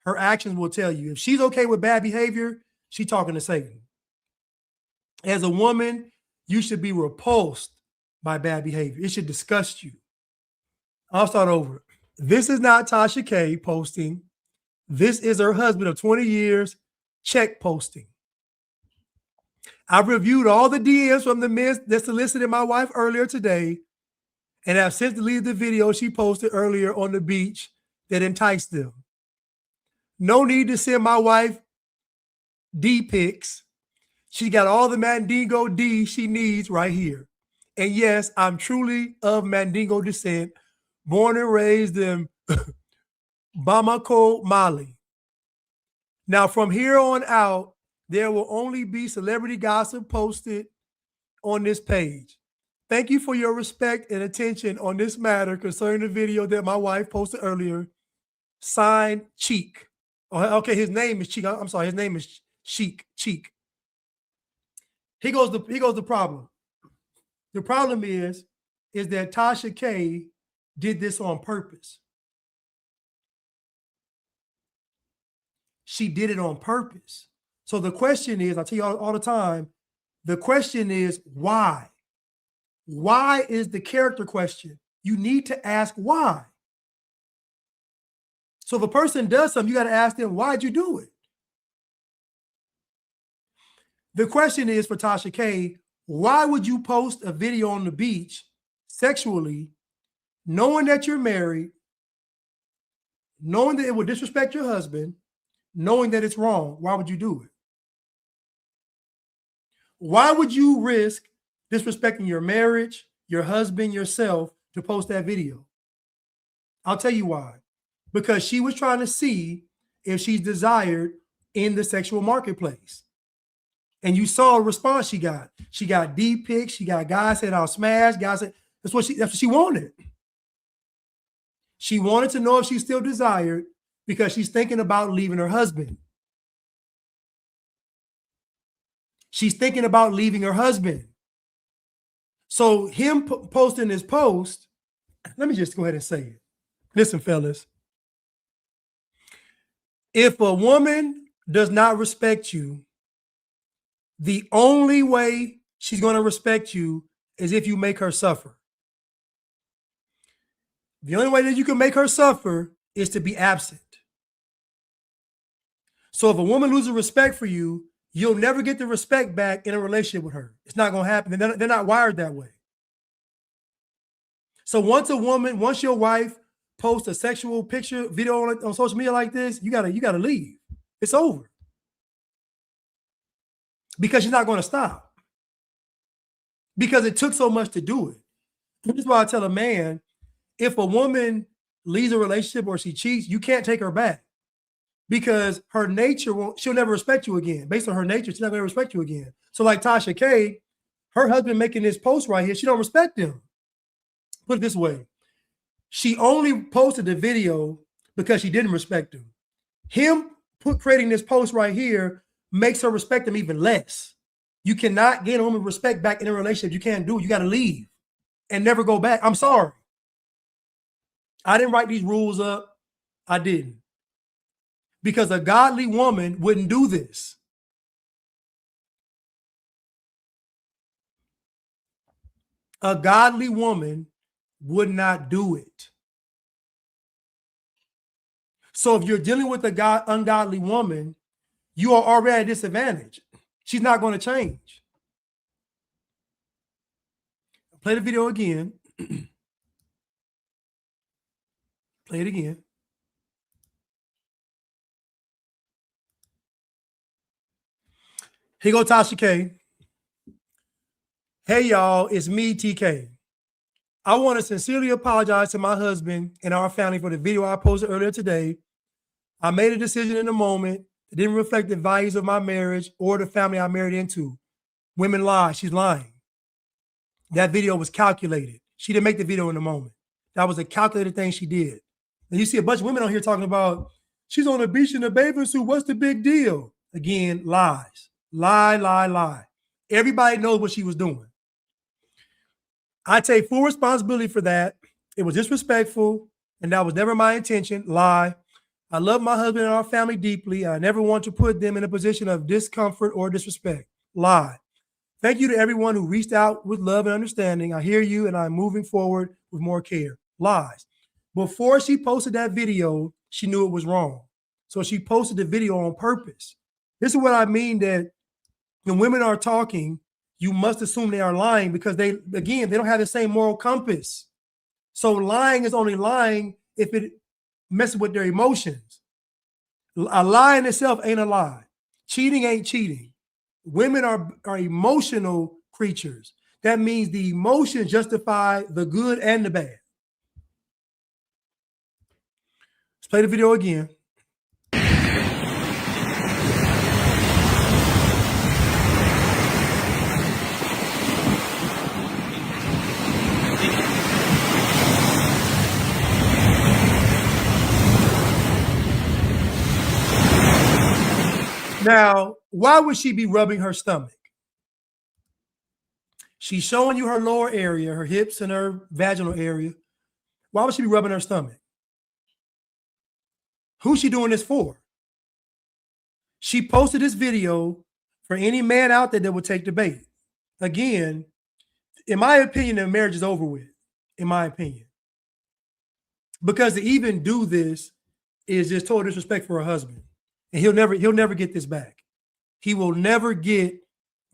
her actions will tell you. If she's okay with bad behavior, she's talking to Satan. As a woman, you should be repulsed by bad behavior. It should disgust you. I'll start over. This is not Tasha K posting. This is her husband of 20 years check posting. I've reviewed all the DMs from the men that solicited my wife earlier today, and have since deleted the video she posted earlier on the beach that enticed them. No need to send my wife D pics. She got all the Mandingo D she needs right here. And yes, I'm truly of Mandingo descent, born and raised in Bamako, Mali. Now, from here on out, there will only be celebrity gossip posted on this page. Thank you for your respect and attention on this matter concerning the video that my wife posted earlier. Signed, Cheek. Oh, okay, his name is Cheek. I'm sorry, his name is Cheek. Here goes the problem. The problem is that Tasha K did this on purpose. She did it on purpose. So the question is, I tell you all the time, the question is why? Why is the character question? You need to ask why. So if a person does something, you got to ask them, why'd you do it? The question is for Tasha K, why would you post a video on the beach sexually, knowing that you're married, knowing that it would disrespect your husband, knowing that it's wrong? Why would you do it? Why would you risk disrespecting your marriage, your husband, yourself to post that video? I'll tell you why. Because she was trying to see if she's desired in the sexual marketplace. And you saw a response she got. She got D pics. She got guys said, I'll smash. Guys said, that's what she wanted. She wanted to know if she's still desired because she's thinking about leaving her husband. She's thinking about leaving her husband. So him posting this post, let me just go ahead and say it. Listen, fellas. If a woman does not respect you, the only way she's going to respect you is if you make her suffer. The only way that you can make her suffer is to be absent. So if a woman loses respect for you, you'll never get the respect back in a relationship with her. It's not going to happen. They're not wired that way. So once your wife posts a sexual picture, video on social media like this, you gotta leave. It's over. Because she's not going to stop. Because it took so much to do it. This is why I tell a man, if a woman leaves a relationship or she cheats, you can't take her back. Because her nature she'll never respect you again. Based on her nature, she's not going to respect you again. So like Tasha K, her husband making this post right here, she don't respect him. Put it this way. She only posted the video because she didn't respect him. Creating this post right here makes her respect him even less. You cannot gain a woman's respect back in a relationship. You can't do it. You got to leave and never go back. I'm sorry. I didn't write these rules up. I didn't. Because a godly woman wouldn't do this. A godly woman would not do it. So if you're dealing with a ungodly woman, you are already at a disadvantage. She's not going to change. Play the video again. Play it again. Here go Tasha K. Hey, y'all, it's me, TK. I want to sincerely apologize to my husband and our family for the video I posted earlier today. I made a decision in the moment that didn't reflect the values of my marriage or the family I married into. Women lie. She's lying. That video was calculated. She didn't make the video in the moment. That was a calculated thing she did. And you see a bunch of women on here talking about, she's on the beach in a bathing suit. What's the big deal? Again, lies. Lie. Everybody knows what she was doing. I take full responsibility for that. It was disrespectful, and that was never my intention. Lie. I love my husband and our family deeply. I never want to put them in a position of discomfort or disrespect. Lie. Thank you to everyone who reached out with love and understanding. I hear you and I'm moving forward with more care. Lies. Before she posted that video, she knew it was wrong. So she posted the video on purpose. This is what I mean, that when women are talking, you must assume they are lying, because they don't have the same moral compass. So lying is only lying if it messes with their emotions. A lie in itself ain't a lie. Cheating ain't cheating. Women are emotional creatures. That means the emotions justify the good and the bad. Let's play the video again. Now, why would she be rubbing her stomach? She's showing you her lower area, her hips and her vaginal area. Why would she be rubbing her stomach? Who's she doing this for? She posted this video for any man out there that would take the bait. Again, in my opinion, the marriage is over with, in my opinion. Because to even do this is just total disrespect for her husband. And he'll never get this back. He will never get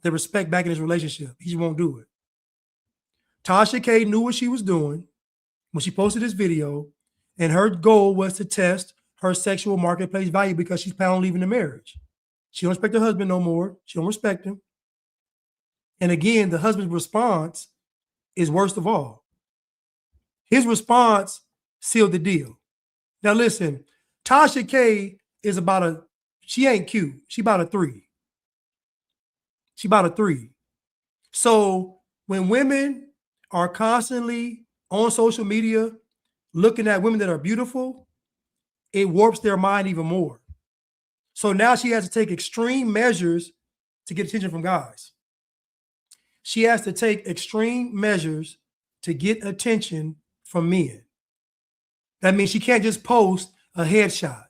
the respect back in his relationship. He just won't do it. Tasha K knew what she was doing when she posted this video, and her goal was to test her sexual marketplace value, because she's planning on leaving the marriage. She don't respect her husband no more. She don't respect him. And again, the husband's response is worst of all. His response sealed the deal. Now listen, Tasha K is she ain't cute. She about a 3. She about a 3. So when women are constantly on social media looking at women that are beautiful, it warps their mind even more. So now she has to take extreme measures to get attention from guys. She has to take extreme measures to get attention from men. That means she can't just post a headshot.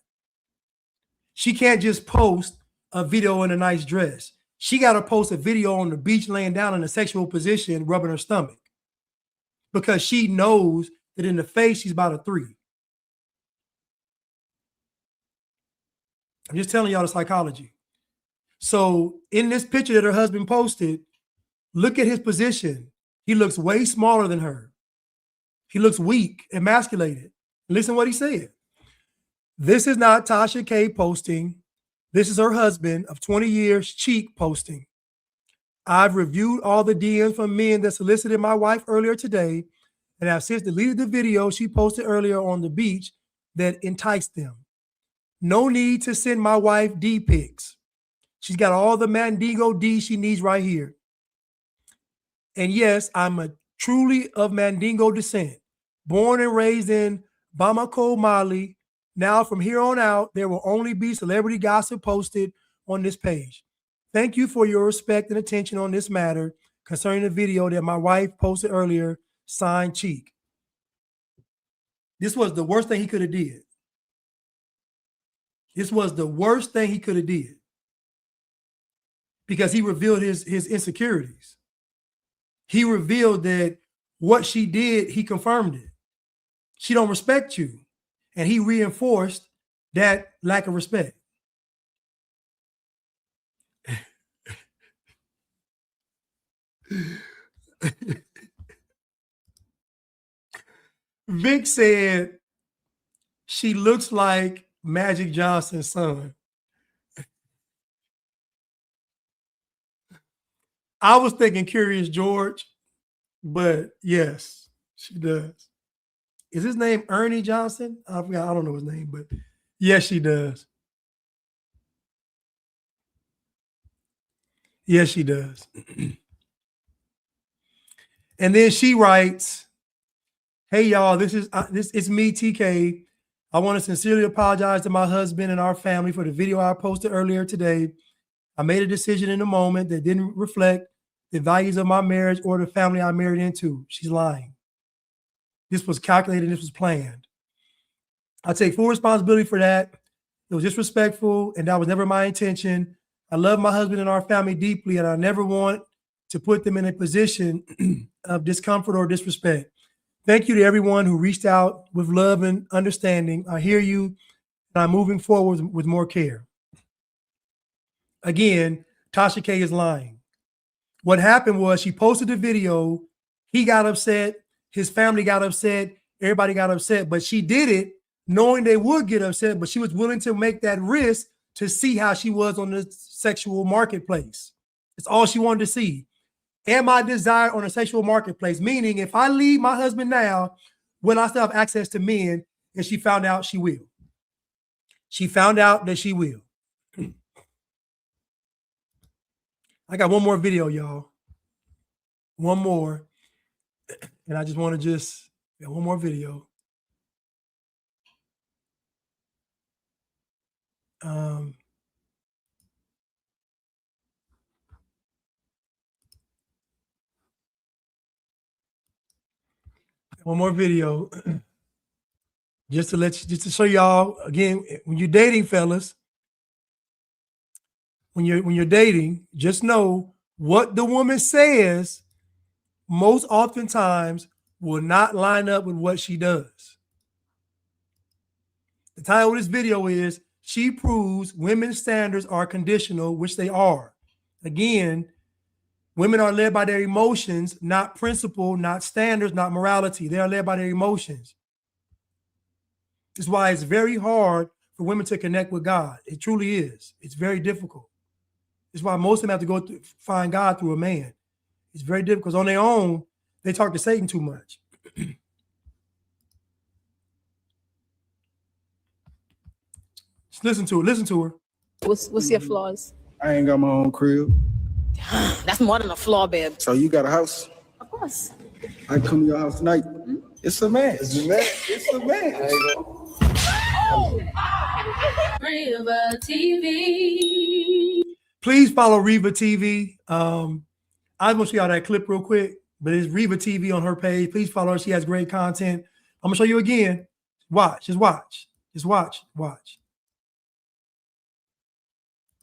She can't just post a video in a nice dress. She got to post a video on the beach laying down in a sexual position, rubbing her stomach, because she knows that in the face, she's about a 3. I'm just telling y'all the psychology. So in this picture that her husband posted, look at his position. He looks way smaller than her. He looks weak, emasculated. Listen to what he said. This is not Tasha K posting. This is her husband of 20 years cheek posting. I've reviewed all the DMs from men that solicited my wife earlier today, and I've since deleted the video she posted earlier on the beach that enticed them. No need to send my wife D pics. She's got all the Mandingo D she needs right here. And yes, I'm a truly of Mandingo descent, born and raised in Bamako, Mali. Now, from here on out, there will only be celebrity gossip posted on this page. Thank you for your respect and attention on this matter concerning the video that my wife posted earlier, signed Cheek. This was the worst thing he could have did. This was the worst thing he could have did, because he revealed his insecurities. He revealed that what she did, he confirmed it. She don't respect you. And he reinforced that lack of respect. Vic said she looks like Magic Johnson's son. I was thinking Curious George, but yes, she does. Is his name Ernie Johnson? I forgot. I don't know his name, but yes, she does. Yes, she does. And then she writes, "Hey y'all, this is me, TK. I want to sincerely apologize to my husband and our family for the video I posted earlier today. I made a decision in the moment that didn't reflect the values of my marriage or the family I married into." She's lying. This was calculated. This was planned. I take full responsibility for that. It was disrespectful, and that was never my intention. I love my husband and our family deeply, and I never want to put them in a position of discomfort or disrespect. Thank you to everyone who reached out with love and understanding. I hear you, and I'm moving forward with more care. Again, Tasha K is lying. What happened was she posted the video. He got upset. His family got upset. Everybody got upset, but she did it knowing they would get upset, but she was willing to make that risk to see how she was on the sexual marketplace. It's all she wanted to see. Am I desired on a sexual marketplace? Meaning, if I leave my husband now, will I still have access to men? And she found out she will. She found out that she will. I got one more video, y'all. One more. And I just want to one more video. One more video. Just to show y'all again, when you're dating, fellas, when you're dating, just know what the woman says most oftentimes will not line up with what she does. The title of this video is She Proves Women's Standards Are Conditional, which they are. Again, women are led by their emotions, not principle, not standards, not morality. They are led by their emotions. This is why it's very hard for women to connect with God. It truly is. It's very difficult. It's why most of them have to go to find God through a man. It's very difficult because on their own, they talk to Satan too much. Just listen to her. Listen to her. What's your flaws? I ain't got my own crib. That's more than a flaw, babe. So you got a house? Of course. I come to your house tonight. Mm-hmm. It's a man. It's a man. It's a man. Riva TV. Please follow Riva TV. I'm gonna show y'all that clip real quick, but it's Riva TV on her page. Please follow her. She has great content. I'm gonna show you again. Watch. Just watch. Just watch. Watch.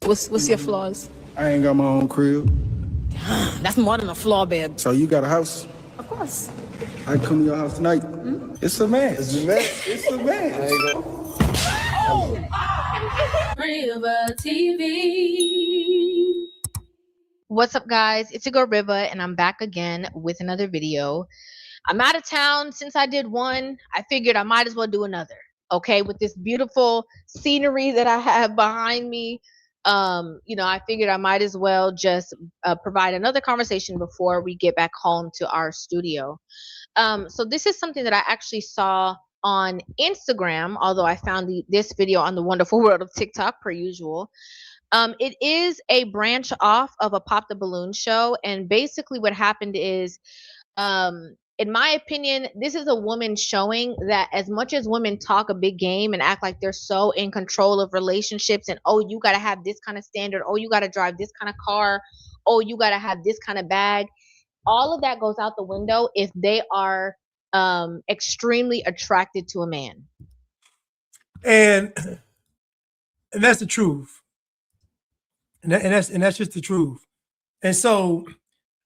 What's your flaws? I ain't got my own crib. That's more than a flaw, babe. So you got a house? Of course. I come to your house tonight. Mm-hmm. It's a man. It's a man. It's a man. Riva TV. What's up, guys? It's your girl Riva, and I'm back again with another video. I'm out of town. Since I did one, I figured I might as well do another. Okay, with this beautiful scenery that I have behind me. I figured I might as well just provide another conversation before we get back home to our studio. So this is something that I actually saw on Instagram, although I found this video on the wonderful world of TikTok per usual. It is a branch off of a Pop the Balloon show. And basically what happened is, in my opinion, this is a woman showing that as much as women talk a big game and act like they're so in control of relationships and, oh, you got to have this kind of standard, oh, you got to drive this kind of car, oh, you got to have this kind of bag, all of that goes out the window if they are extremely attracted to a man. And that's the truth. And that's just the truth. And so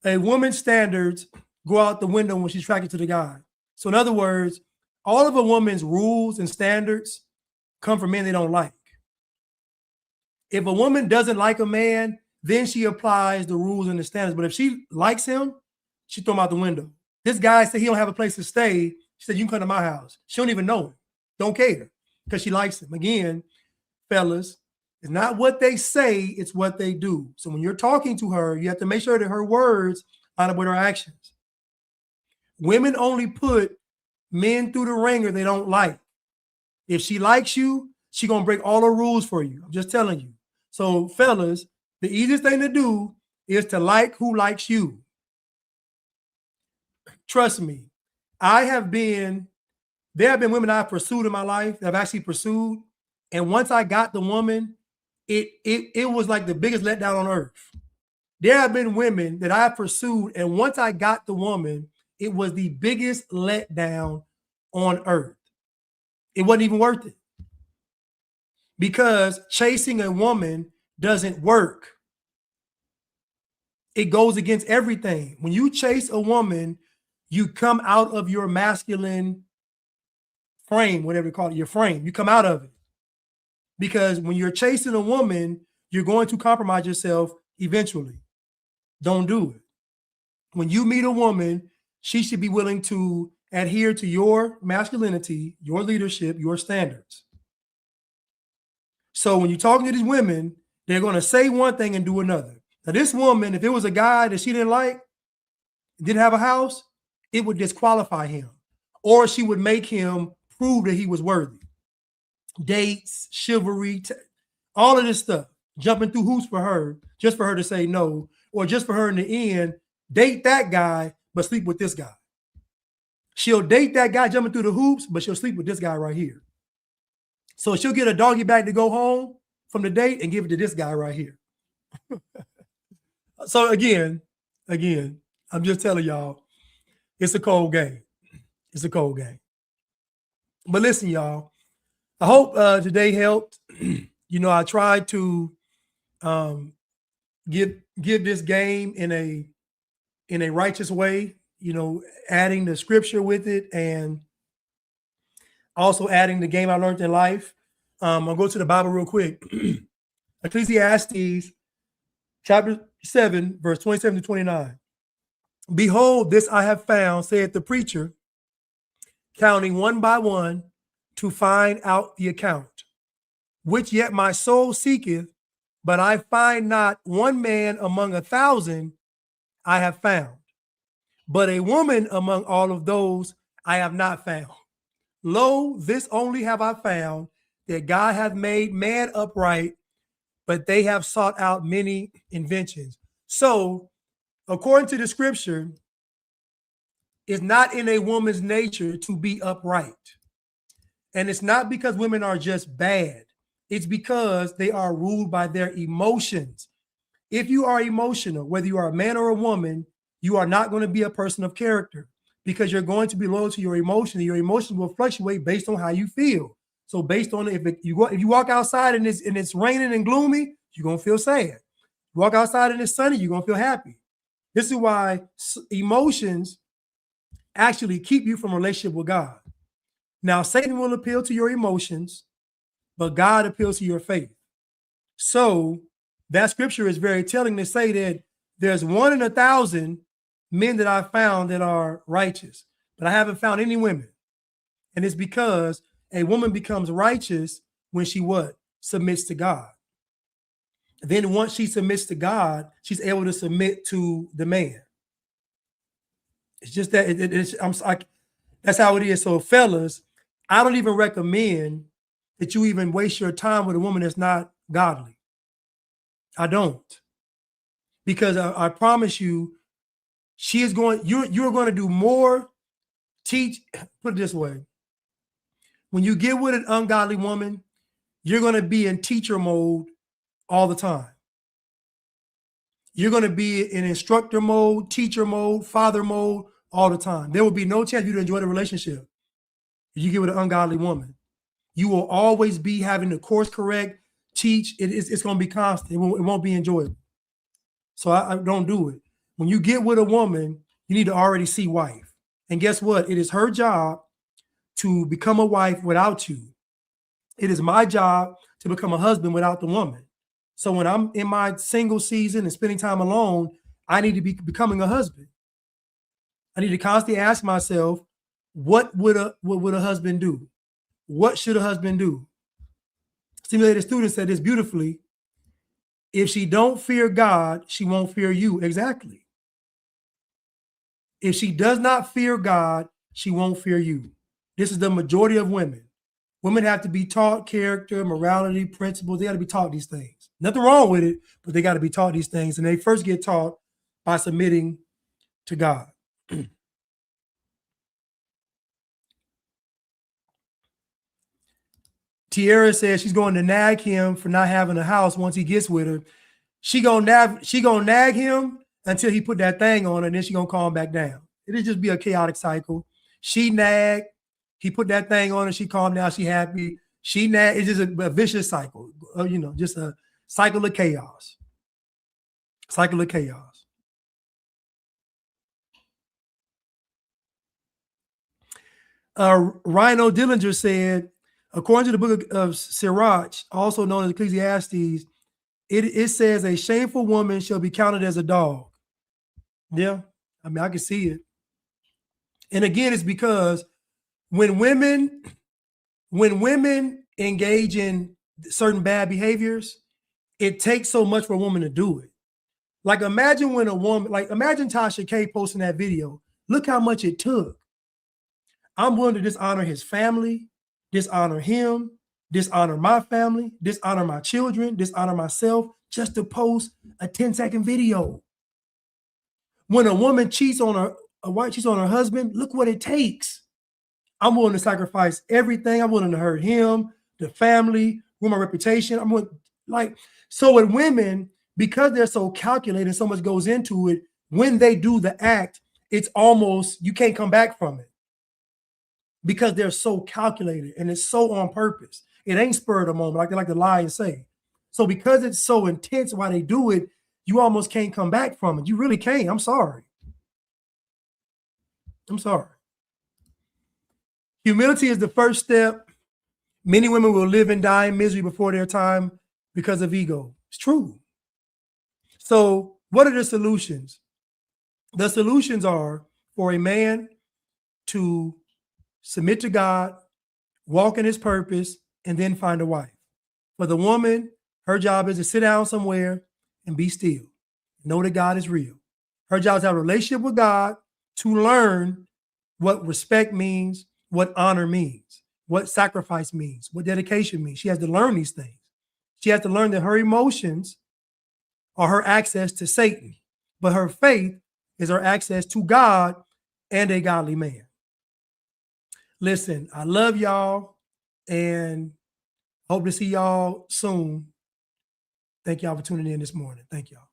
a woman's standards go out the window when she's attracted to the guy. So in other words, all of a woman's rules and standards come from men they don't like. If a woman doesn't like a man, then she applies the rules and the standards. But if she likes him, she throw him out the window. This guy said he don't have a place to stay. She said, you can come to my house. She don't even know him. Don't care because she likes him. Again, fellas, it's not what they say, it's what they do. So when you're talking to her, you have to make sure that her words line up with her actions. Women only put men through the ringer they don't like. If she likes you, she gonna break all the rules for you. I'm just telling you. So fellas, the easiest thing to do is to like who likes you. Trust me, there have been women I've pursued in my life that I've actually pursued. And once I got the woman, it was like the biggest letdown on earth. There have been women that I've pursued, and once I got the woman, it was the biggest letdown on earth. It wasn't even worth it. because chasing a woman doesn't work. It goes against everything. When you chase a woman, you come out of your masculine frame, whatever you call it, your frame. You come out of it. Because when you're chasing a woman, you're going to compromise yourself eventually. Don't do it. When you meet a woman, she should be willing to adhere to your masculinity, your leadership, your standards. So when you're talking to these women, they're going to say one thing and do another. Now, this woman, if it was a guy that she didn't like, didn't have a house, it would disqualify him. Or she would make him prove that he was worthy. Dates, chivalry, all of this stuff, jumping through hoops for her, just for her to say no, or just for her in the end, date that guy, but sleep with this guy. She'll date that guy jumping through the hoops, but she'll sleep with this guy right here. So she'll get a doggy bag to go home from the date and give it to this guy right here. So again, I'm just telling y'all, it's a cold game. It's a cold game. But listen, y'all, I hope today helped. I tried to give this game in a righteous way, adding the scripture with it and also adding the game I learned in life. I'll go to the Bible real quick. Ecclesiastes chapter 7, verse 27 to 29. Behold, this I have found, saith the preacher, counting one by one to find out the account, which yet my soul seeketh, but I find not. One man among 1,000 I have found, but a woman among all of those I have not found. Lo, this only have I found, that God hath made man upright, but they have sought out many inventions. So, according to the scripture, it's not in a woman's nature to be upright. And it's not because women are just bad. It's because they are ruled by their emotions. If you are emotional, whether you are a man or a woman, you are not going to be a person of character because you're going to be loyal to your emotions. Your emotions will fluctuate based on how you feel. So based on if you walk outside and it's raining and gloomy, you're going to feel sad. You walk outside and it's sunny, you're going to feel happy. This is why emotions actually keep you from a relationship with God. Now, Satan will appeal to your emotions, but God appeals to your faith. So that scripture is very telling to say that there's 1 in 1,000 men that I found that are righteous, but I haven't found any women. And it's because a woman becomes righteous when she what? Submits to God. Then once she submits to God, she's able to submit to the man. It's just that that's how it is. So fellas, I don't even recommend that you even waste your time with a woman that's not godly. I don't. Because I promise you, she is going, you're going to do more put it this way. When you get with an ungodly woman, you're going to be in teacher mode all the time. You're going to be in instructor mode, teacher mode, father mode all the time. There will be no chance for you to enjoy the relationship if you get with an ungodly woman. You will always be having to course correct, teach. It's going to be constant. It won't be enjoyable. So I don't do it. When you get with a woman, you need to already see wife. And guess what? It is her job to become a wife without you. It is my job to become a husband without the woman. So when I'm in my single season and spending time alone, I need to be becoming a husband. I need to constantly ask myself, what would a husband do? What should a husband do? Stimulated student said this beautifully. If she don't fear God, she won't fear you. Exactly. If she does not fear God, she won't fear you. This is the majority of women. Women have to be taught character, morality, principles. They got to be taught these things. Nothing wrong with it, but they got to be taught these things. And they first get taught by submitting to God. Tierra says she's going to nag him for not having a house once he gets with her. She gonna nag him until he put that thing on her, and then she gonna calm back down. It'll just be a chaotic cycle. She nagged, he put that thing on her, she calmed down, she happy. It's just a vicious cycle, just a cycle of chaos. Cycle of chaos. Rhino Dillinger said, according to the book of Sirach, also known as Ecclesiastes, it says a shameful woman shall be counted as a dog. Yeah, I mean, I can see it. And again, it's because when women engage in certain bad behaviors, it takes so much for a woman to do it. Like imagine imagine Tasha K posting that video. Look how much it took. I'm willing to dishonor his family, dishonor him, dishonor my family, dishonor my children, dishonor myself, just to post a 10-second video. When a woman cheats on a wife cheats on her husband, look what it takes. I'm willing to sacrifice everything. I'm willing to hurt him, the family, ruin my reputation. So with women, because they're so calculated, so much goes into it, when they do the act, it's almost, you can't come back from it because they're so calculated and it's so on purpose. It ain't spur of the moment, like they like to lie and say. So because it's so intense while they do it, you almost can't come back from it. You really can't. I'm sorry. Humility is the first step. Many women will live and die in misery before their time because of ego. It's true. So what are the solutions? The solutions are for a man to submit to God, walk in his purpose, and then find a wife. For the woman, her job is to sit down somewhere and be still. Know that God is real. Her job is to have a relationship with God, to learn what respect means, what honor means, what sacrifice means, what dedication means. She has to learn these things. She has to learn that her emotions are her access to Satan, but her faith is her access to God and a godly man. Listen, I love y'all and hope to see y'all soon. Thank y'all for tuning in this morning. Thank y'all.